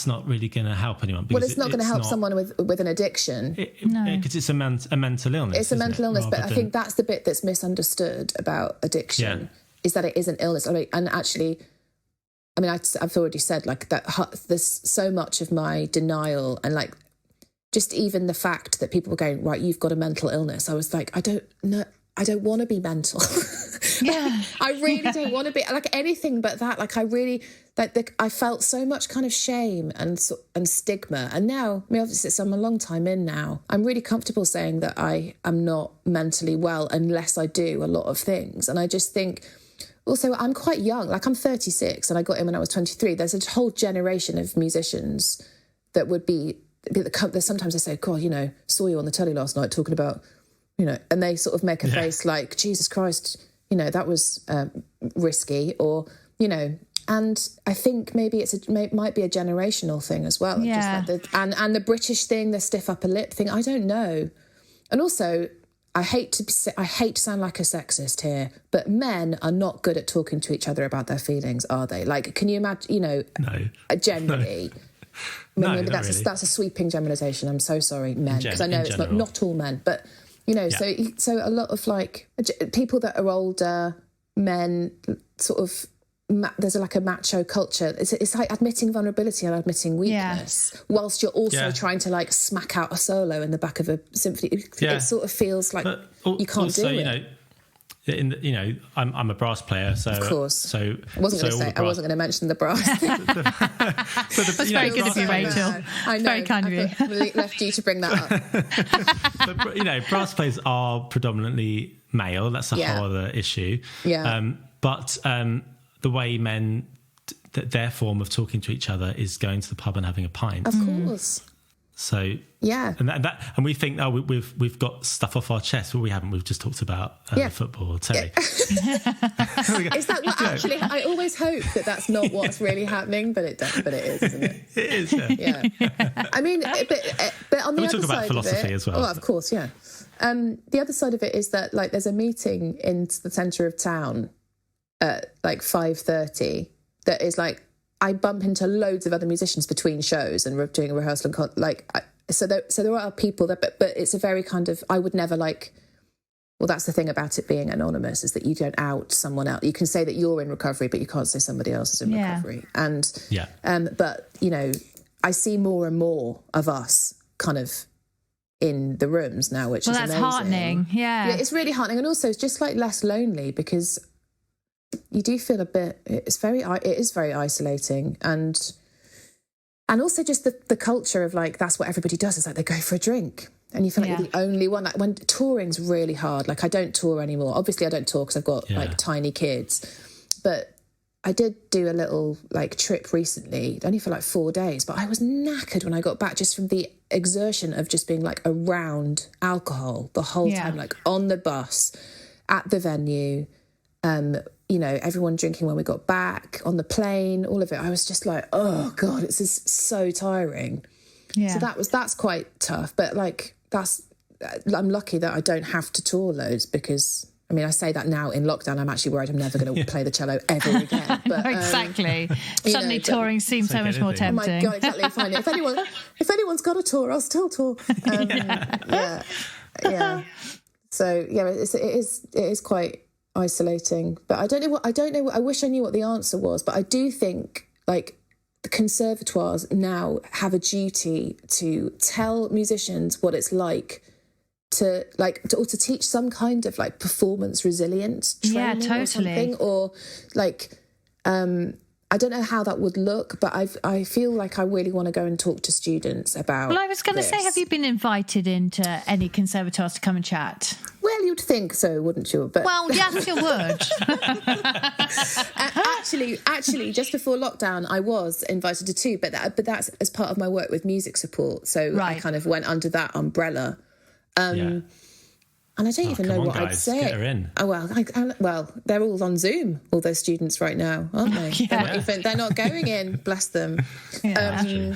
not really going to help anyone. Well, it's not going to help someone with an addiction. Because it's a mental illness. It's a mental illness, but I think that's the bit that's misunderstood about addiction, is that it is an illness. And actually, I've already said, like, that there's so much of my denial, and, like, just even the fact that people were going, right, you've got a mental illness. I was like, I don't want to be mental. I really don't want to be, like, anything but that. Like, I really, like, I felt so much kind of shame and stigma. And now, obviously, I'm a long time in now. I'm really comfortable saying that I am not mentally well unless I do a lot of things. And I just think, also, I'm quite young. Like, I'm 36 and I got in when I was 23. There's a whole generation of musicians that would be, sometimes they say, God, you know, saw you on the telly last night talking about, you know, and they sort of make a face like, Jesus Christ, you know, that was risky, or, you know, and I think maybe might be a generational thing as well. Yeah. Just like and the British thing, the stiff upper lip thing, I don't know. And also, I hate to sound like a sexist here, but men are not good at talking to each other about their feelings, are they? Like, can you imagine, you know, generally... No. That's a sweeping generalisation. I'm so sorry, men, because I know it's not all men, but, you know, so a lot of, like, people that are older, men, sort of, there's like a macho culture. It's like admitting vulnerability and admitting weakness, whilst you're also trying to, like, smack out a solo in the back of a symphony. It sort of feels like you can't do it. You know, I'm a brass player, so of course. So I wasn't going to mention the brass. That's very good of you, Rachel. I know. Very kind of you. Left you to bring that up. But, you know, brass players are predominantly male. That's a whole other issue. Yeah. But the way men, their form of talking to each other is going to the pub and having a pint. Of course. So and we think, oh, we've got stuff off our chest, but we haven't. We've just talked about football or telly. Is that what actually? I always hope that that's not what's really happening, but it is, isn't it? It is. Yeah. I mean, but on the other side of it, we talk about philosophy as well. Oh, of course, yeah. The other side of it is that, like, there's a meeting in the centre of town at like 5:30 that is like, I bump into loads of other musicians between shows and we're doing a rehearsal and so there are people that, but it's a very kind of, I would never, like, well, that's the thing about it being anonymous, is that you don't out someone else. You can say that you're in recovery, but you can't say somebody else is in recovery. And but, you know, I see more and more of us kind of in the rooms now, which is amazing. Well, that's heartening. Yeah, it's really heartening, and also it's just, like, less lonely, because you do feel a bit, it is very isolating, and also just the culture of, like, that's what everybody does, is like they go for a drink and you feel like you're the only one. Like, when touring's really hard, like, I don't tour anymore. Obviously I don't tour because I've got like tiny kids, but I did do a little like trip recently, only for like 4 days, but I was knackered when I got back just from the exertion of just being like around alcohol the whole time, like on the bus, at the venue, you know, everyone drinking when we got back, on the plane, all of it. I was just like, oh God, it's just so tiring. Yeah. So that's quite tough. But like, I'm lucky that I don't have to tour loads because, I mean, I say that now in lockdown, I'm actually worried I'm never going to play the cello ever again. But, exactly. Suddenly touring seems so much more tempting. Oh my God, exactly. Fine. If anyone's got a tour, I'll still tour. Yeah. So yeah, it is quite isolating. But I don't know. I wish I knew what the answer was. But I do think like the conservatoires now have a duty to tell musicians what it's like to teach some kind of like performance resilience training, totally. or something, or like I don't know how that would look, but I feel like I really want to go and talk to students about. Well, I was going to say, have you been invited into any conservatoires to come and chat? Well, you'd think so, wouldn't you? But well, yes, you would. Actually, just before lockdown, I was invited to two, but that's as part of my work with music support. So right. I kind of went under that umbrella. And I don't even know what I'd say. Get her in. Oh well, they're all on Zoom. All those students right now, aren't they? Yeah. They're not going in. Bless them. Yeah.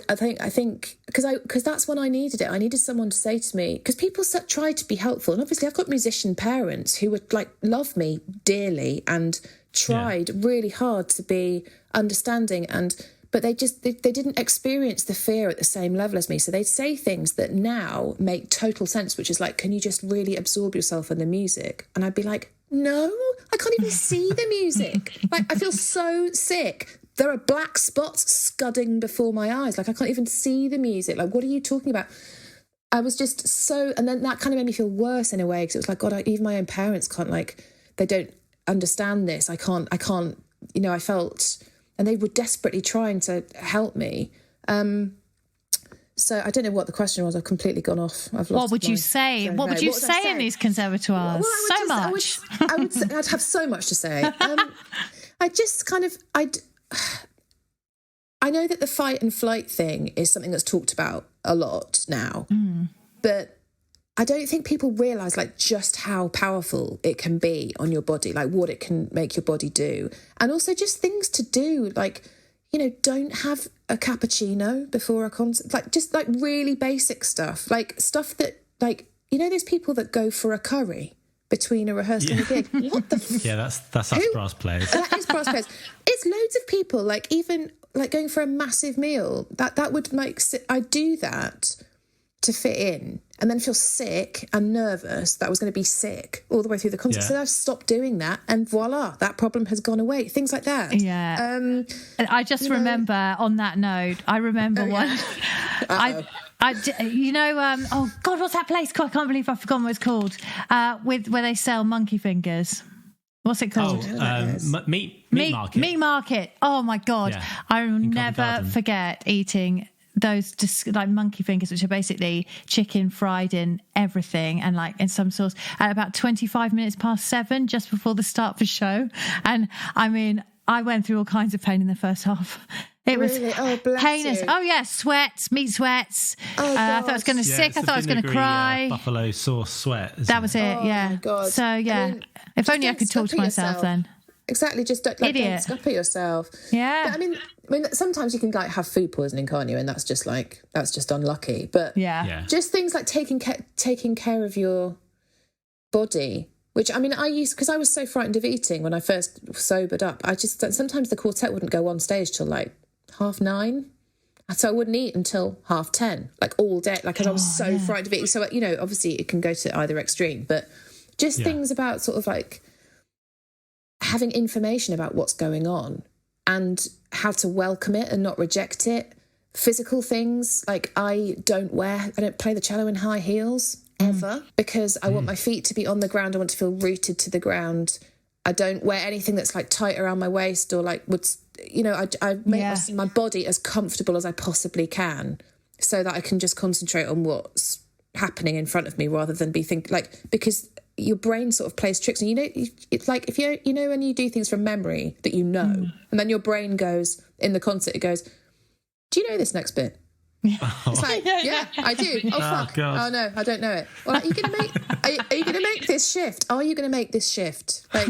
I think because that's when I needed it. I needed someone to say to me, because people tried to be helpful, and obviously I've got musician parents who would like love me dearly and tried really hard to be understanding But they didn't experience the fear at the same level as me. So they'd say things that now make total sense, which is like, can you just really absorb yourself in the music? And I'd be like, no, I can't even see the music. Like, I feel so sick. There are black spots scudding before my eyes. Like, I can't even see the music. Like, what are you talking about? I was just so... And then that kind of made me feel worse in a way, because it was like, God, even my own parents can't, like, they don't understand this. I can't, you know, I felt... And they were desperately trying to help me. So I don't know what the question was. I've completely gone off. What would you say? What would you say in these conservatoires? Well, so much. I'd have so much to say. I just kind of... I know that the fight and flight thing is something that's talked about a lot now. But I don't think people realise like just how powerful it can be on your body, like what it can make your body do. And also just things to do, like, you know, don't have a cappuccino before a concert, like just like really basic stuff, like stuff that, like, you know, there's people that go for a curry between a rehearsal and a gig. What the Yeah, that's us brass players. That is brass players. It's loads of people, like even like going for a massive meal, that would make... I do that to fit in, and then feel sick and nervous that I was going to be sick all the way through the concert. So I've stopped doing that, and voila, that problem has gone away. Things like that. Yeah. I just remember on that note, I remember one. Oh God, what's that place called? I can't believe I've forgotten what it's called. Where they sell monkey fingers. What's it called? Meat market. Meat market. Oh my God. Yeah. I will never forget eating those like monkey fingers, which are basically chicken fried in everything and like in some sauce, at about 25 minutes past 7, just before the start of the show. And I mean, I went through all kinds of pain in the first half. It was heinous. You. Oh yeah, sweats, meat sweats. I thought I was going to sick. I thought I was going to cry. Buffalo sauce sweat. That was it. Yeah. My God. So yeah, I mean, if only I could talk to myself then. Exactly. Just don't scupper yourself. Yeah. But, I mean, sometimes you can like have food poisoning, can't you? And that's just unlucky. But just things like taking care of your body. Which, I mean, because I was so frightened of eating when I first sobered up. Sometimes the quartet wouldn't go on stage till like 9:30. So I wouldn't eat until 10:30, like all day, like, because I was so frightened of eating. So, you know, obviously it can go to either extreme, but just things about sort of like having information about what's going on and how to welcome it and not reject it. Physical things, like I don't play the cello in high heels ever, because I want my feet to be on the ground. I want to feel rooted to the ground. I don't wear anything that's like tight around my waist or like would, you know, I make my body as comfortable as I possibly can so that I can just concentrate on what's happening in front of me rather than be thinking, like, because your brain sort of plays tricks, and it's like if when you do things from memory that and then your brain goes in the concert, it goes, do you know this next bit? It's like, yeah, I do. Oh fuck! Oh no, I don't know it. Well, are you going to make this shift? Are you going to make this shift? Like,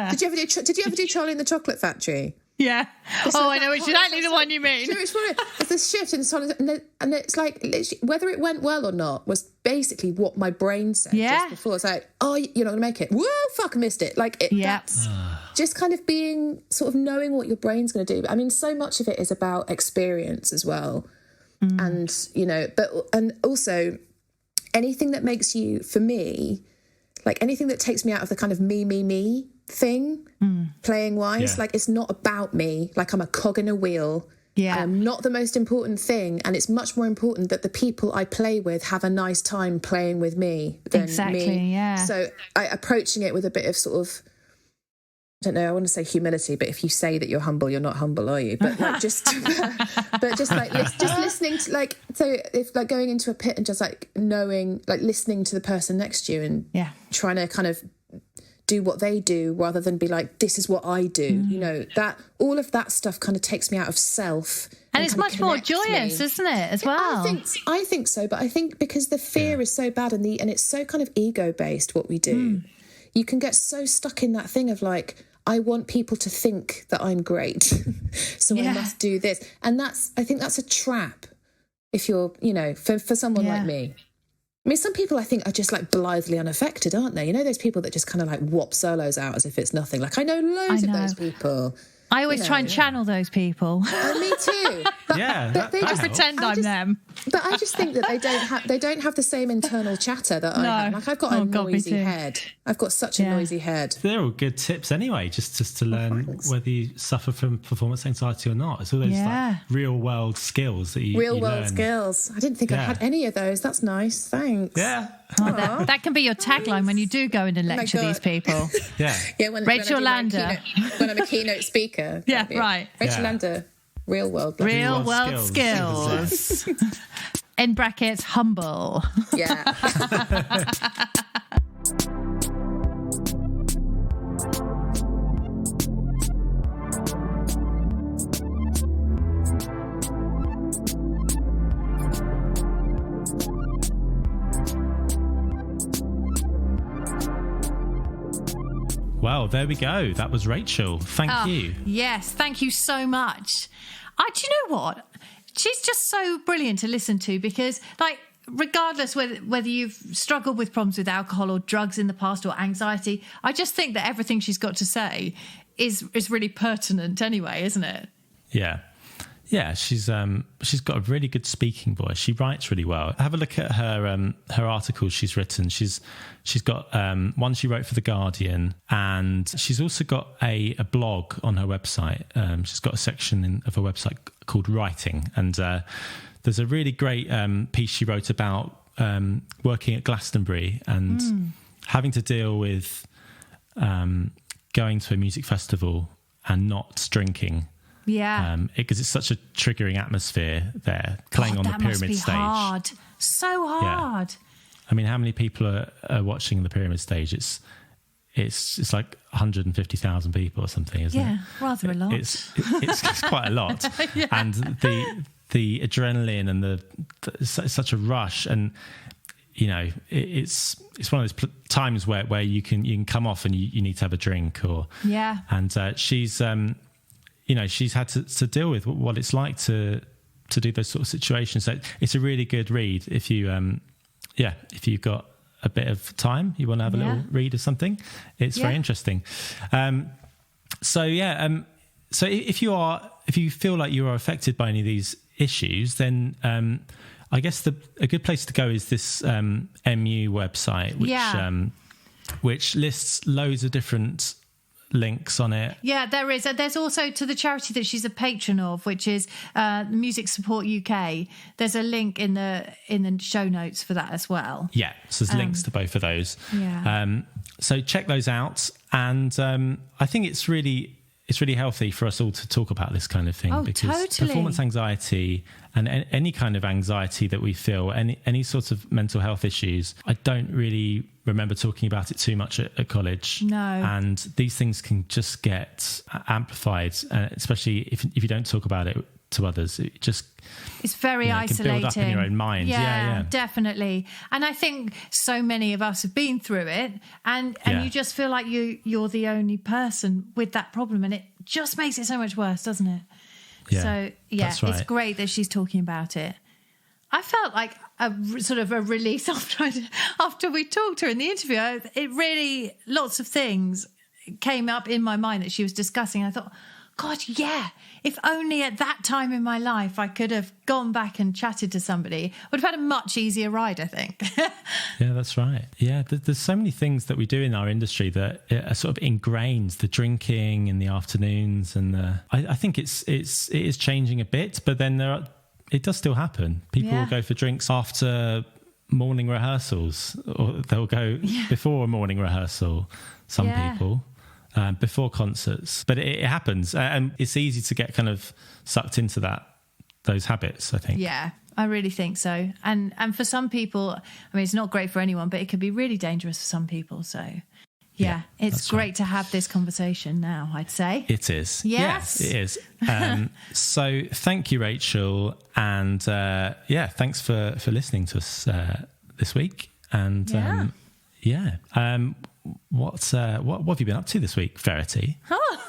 did you ever do Charlie and the Chocolate Factory? Yeah. I know exactly the one you mean. It's this shift in song, and it's like literally, whether it went well or not was basically what my brain said just before. It's like, oh, you're not going to make it. Whoa, fuck, I missed it. Like, that's just kind of being sort of knowing what your brain's going to do. I mean, so much of it is about experience as well. And, and also anything that makes you, for me, like anything that takes me out of the kind of me thing, playing wise, like it's not about me, like I'm a cog in a wheel. I'm not the most important thing, and it's much more important that the people I play with have a nice time playing with me than me. So approaching it with a bit of sort of, I don't know, I want to say humility, but if you say that you're humble, you're not humble, are you? But like just listening to, like, so if like going into a pit and just like knowing, like listening to the person next to you and trying to kind of do what they do rather than be like, this is what I do, that all of that stuff kind of takes me out of self. And it's much more joyous, isn't it, as well? I think so, but I think because the fear is so bad and it's so kind of ego-based what we do, you can get so stuck in that thing of like, I want people to think that I'm great, so I must do this. And I think that's a trap if you're, for someone like me. I mean, some people I think are just like blithely unaffected, aren't they? Those people that just kind of like whop solos out as if it's nothing. Like I know loads of those people. I always try and channel those people. Oh, me too. But I pretend I'm them. But I just think that they don't have the same internal chatter that I have. Like I've got a noisy head. I've got such a noisy head. They're all good tips anyway, just to learn whether you suffer from performance anxiety or not. It's all those like real world skills that you learn. Skills. I didn't think I had any of those. That's nice. Thanks. Yeah. That can be your tagline when you do go in and lecture these people. When Rachael Lander. When I'm a keynote speaker. Right. Real Lander. Real world skills. In brackets, humble. Yeah. Well, there we go. That was Rachael. Thank you. Yes, thank you so much. Do you know what? She's just so brilliant to listen to because, like, regardless whether you've struggled with problems with alcohol or drugs in the past or anxiety, I just think that everything she's got to say is really pertinent anyway, isn't it? Yeah. Yeah, she's got a really good speaking voice. She writes really well. Have a look at her articles she's written. She's got one she wrote for The Guardian, and she's also got a blog on her website. She's got a section of her website called Writing, and there's a really great piece she wrote about working at Glastonbury and having to deal with going to a music festival and not drinking. Yeah, because it's such a triggering atmosphere there, playing on the pyramid stage. Hard, so hard. Yeah. I mean, how many people are watching the pyramid stage? It's like 150,000 people or something, isn't it? Yeah, rather a lot. It's quite a lot, and the adrenaline and it's such a rush, and it's one of those times where you can come off and you need to have a drink and she's she's had to deal with what it's like to do those sort of situations. So it's a really good read if you've got a bit of time, you want to have a little read of something. It's very interesting. So if you feel like you are affected by any of these issues, then I guess a good place to go is this MU website, which lists loads of different links on it. Yeah, there is. There's also to the charity that she's a patron of, which is Music Support UK. There's a link in the show notes for that as well. Yeah, so there's links to both of those. Yeah. So check those out, and I think it's really healthy for us all to talk about this kind of thing, because performance anxiety and any kind of anxiety that we feel, any sort of mental health issues, I don't really remember talking about it too much at college. No. And these things can just get amplified, especially if you don't talk about it to others. It's very isolating. It can build up in your own mind. Yeah, definitely. And I think so many of us have been through it, and you just feel like you're the only person with that problem, and it just makes it so much worse, doesn't it? Yeah, so that's right. It's great that she's talking about it. I felt like a sort of a release after we talked to her in the interview. It really, lots of things came up in my mind that she was discussing. I thought, God, yeah, if only at that time in my life I could have gone back and chatted to somebody, I would have had a much easier ride, I think. Yeah, that's right. Yeah, there's so many things that we do in our industry that are sort of ingrained, the drinking in the afternoons, and I think it is changing a bit, but then it does still happen. People will go for drinks after morning rehearsals, or they'll go before a morning rehearsal, some people. Before concerts, but it happens, and it's easy to get kind of sucked into those habits, I think. Yeah, I really think so. And for some people, I mean, it's not great for anyone, but it can be really dangerous for some people. So yeah, it's great to have this conversation now, I'd say. It is. Yes, it is. So thank you, Rachel, and thanks for listening to us this week. And what have you been up to this week, Verity? Oh,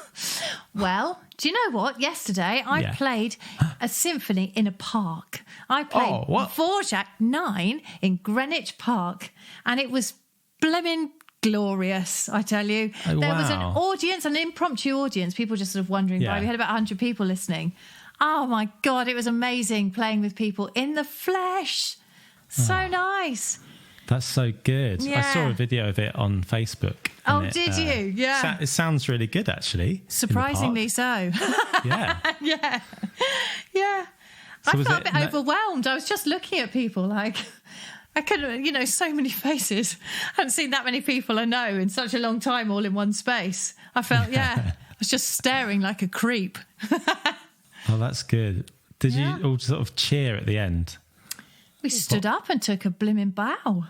well, do you know what? Yesterday I played a symphony in a park. I played Dvorak 9 in Greenwich Park, and it was blimmin' glorious, I tell you. There was an audience, an impromptu audience, people just sort of wandering by. We had about 100 people listening. Oh my God, it was amazing playing with people in the flesh. So nice. That's so good. Yeah. I saw a video of it on Facebook. Oh, did you? Yeah. It sounds really good, actually. Surprisingly so. Yeah. Yeah. So I felt a bit overwhelmed. I was just looking at people like, I couldn't, so many faces. I hadn't seen that many people I know in such a long time all in one space. I felt, I was just staring like a creep. Oh, that's good. Did you all sort of cheer at the end? We stood up and took a blimmin' bow.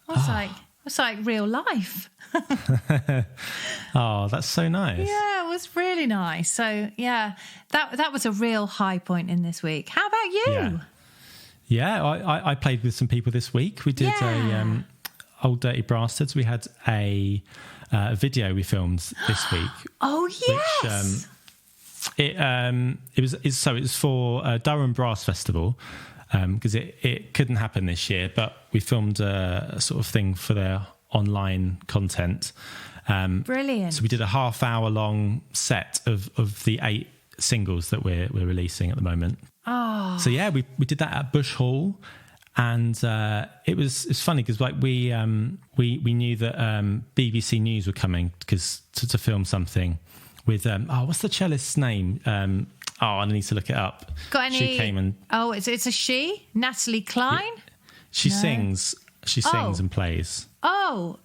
I was like real life. Oh, that's so nice. Yeah, it was really nice. So yeah, that was a real high point in this week. How about you? Yeah, I played with some people this week. We did a Old Dirty Bastards. We had a video we filmed this week. Oh yes. Which, it was for Durham Brass Festival. Because it couldn't happen this year, but we filmed a sort of thing for their online content. Brilliant. So we did a half-hour long set of the 8 singles that we're releasing at the moment. Oh. So yeah, we did that at Bush Hall, and it's funny because like we knew that BBC News were coming because to film something with what's the cellist's name? I need to look it up. Got any? She came and... Oh, it's a she? Natalie Klein? Yeah. She sings. She sings and plays. Oh,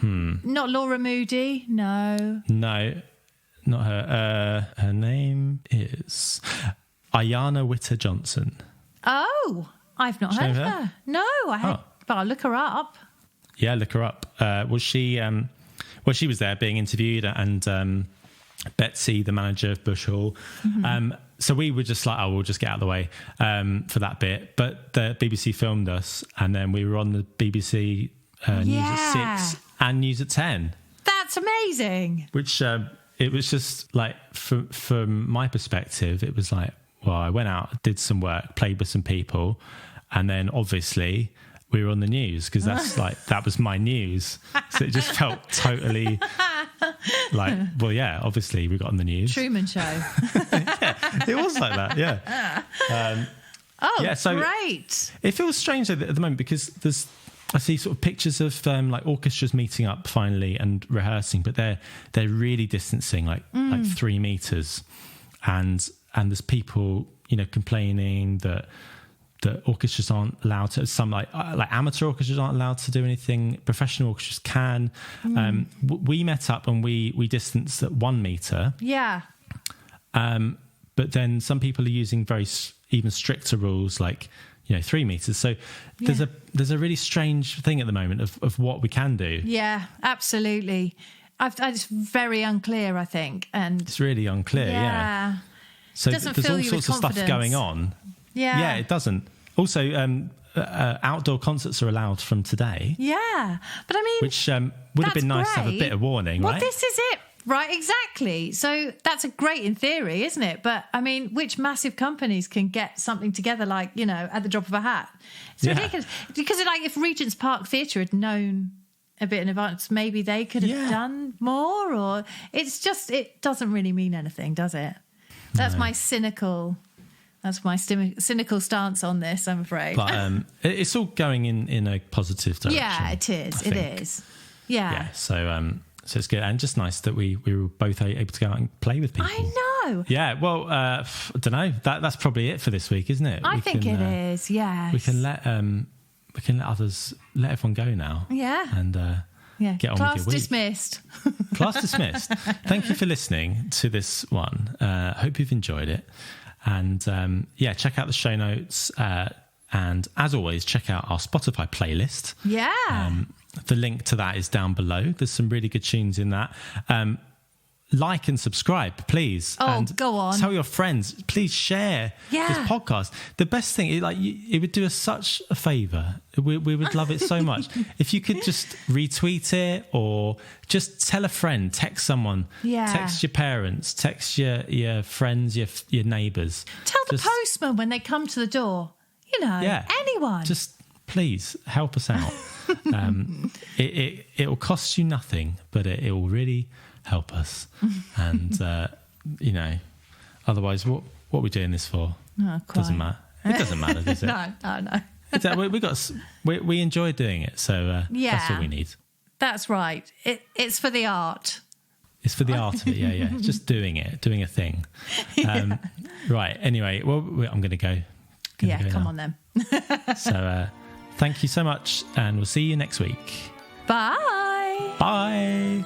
not Laura Moody? No. No, not her. Her name is Ayana Witter-Johnson. Oh, I've not heard of her. No, but I'll look her up. Yeah, look her up. She was there being interviewed, and Betsy, the manager of Bush Hall. Mm-hmm. So we were just like, we'll just get out of the way for that bit. But the BBC filmed us, and then we were on the BBC News at 6 and News at 10. That's amazing. Which it was just like, from my perspective, it was like, well, I went out, did some work, played with some people, and then obviously we were on the news because that was my news. So it just felt totally like, well, yeah, obviously we got on the news. Truman Show. Yeah, it was like that, yeah. So great. It feels strange at the moment because I see sort of pictures of like orchestras meeting up finally and rehearsing, but they're really distancing like 3 meters, and there's people complaining that orchestras aren't allowed to. Some like amateur orchestras aren't allowed to do anything. Professional orchestras can. We met up and we distanced at 1 meter. Yeah. But then some people are using very even stricter rules, like 3 meters. So there's a really strange thing at the moment of what we can do. Yeah, absolutely. It's very unclear, I think, and it's really unclear. Yeah. So there's all sorts of stuff going on. Yeah, it doesn't. Also, outdoor concerts are allowed from today. Yeah, but I mean, which would have been nice to have a bit of warning, right? Well, this is it. Right, exactly. So that's a great in theory, isn't it? But I mean, which massive companies can get something together like, at the drop of a hat? It's ridiculous. Because if Regent's Park Theatre had known a bit in advance, maybe they could have done more, or it doesn't really mean anything, does it? That's my cynical stance on this, I'm afraid. But it's all going in a positive direction. Yeah, it is. It is. Yeah. Yeah. So it's good, and just nice that we were both able to go out and play with people. I know. Yeah. Well, I don't know. That's probably it for this week, isn't it? I think it is. Yeah. We can let everyone go now. Yeah. And get on Class with your week. Dismissed. Class dismissed. Thank you for listening to this one. Hope you've enjoyed it, and check out the show notes. And as always, check out our Spotify playlist. Yeah. The link to that is down below. There's some really good tunes in that. Like and subscribe, please. Oh, and go on. Tell your friends. Please share this podcast. The best thing, it would do us such a favour. We would love it so much. If you could just retweet it or just tell a friend, text someone, text your parents, text your friends, your neighbours. Tell the postman when they come to the door. Anyone. Just please help us out. It will cost you nothing, but it will really help us. And otherwise, what are we doing this for? Doesn't matter. It doesn't matter, does it? No. We enjoy doing it, so that's all we need. That's right. It's for the art. It's for the art of it. Yeah. Just doing a thing. Right. Anyway, well, I'm going to go. Come on then. So thank you so much, and we'll see you next week. Bye. Bye.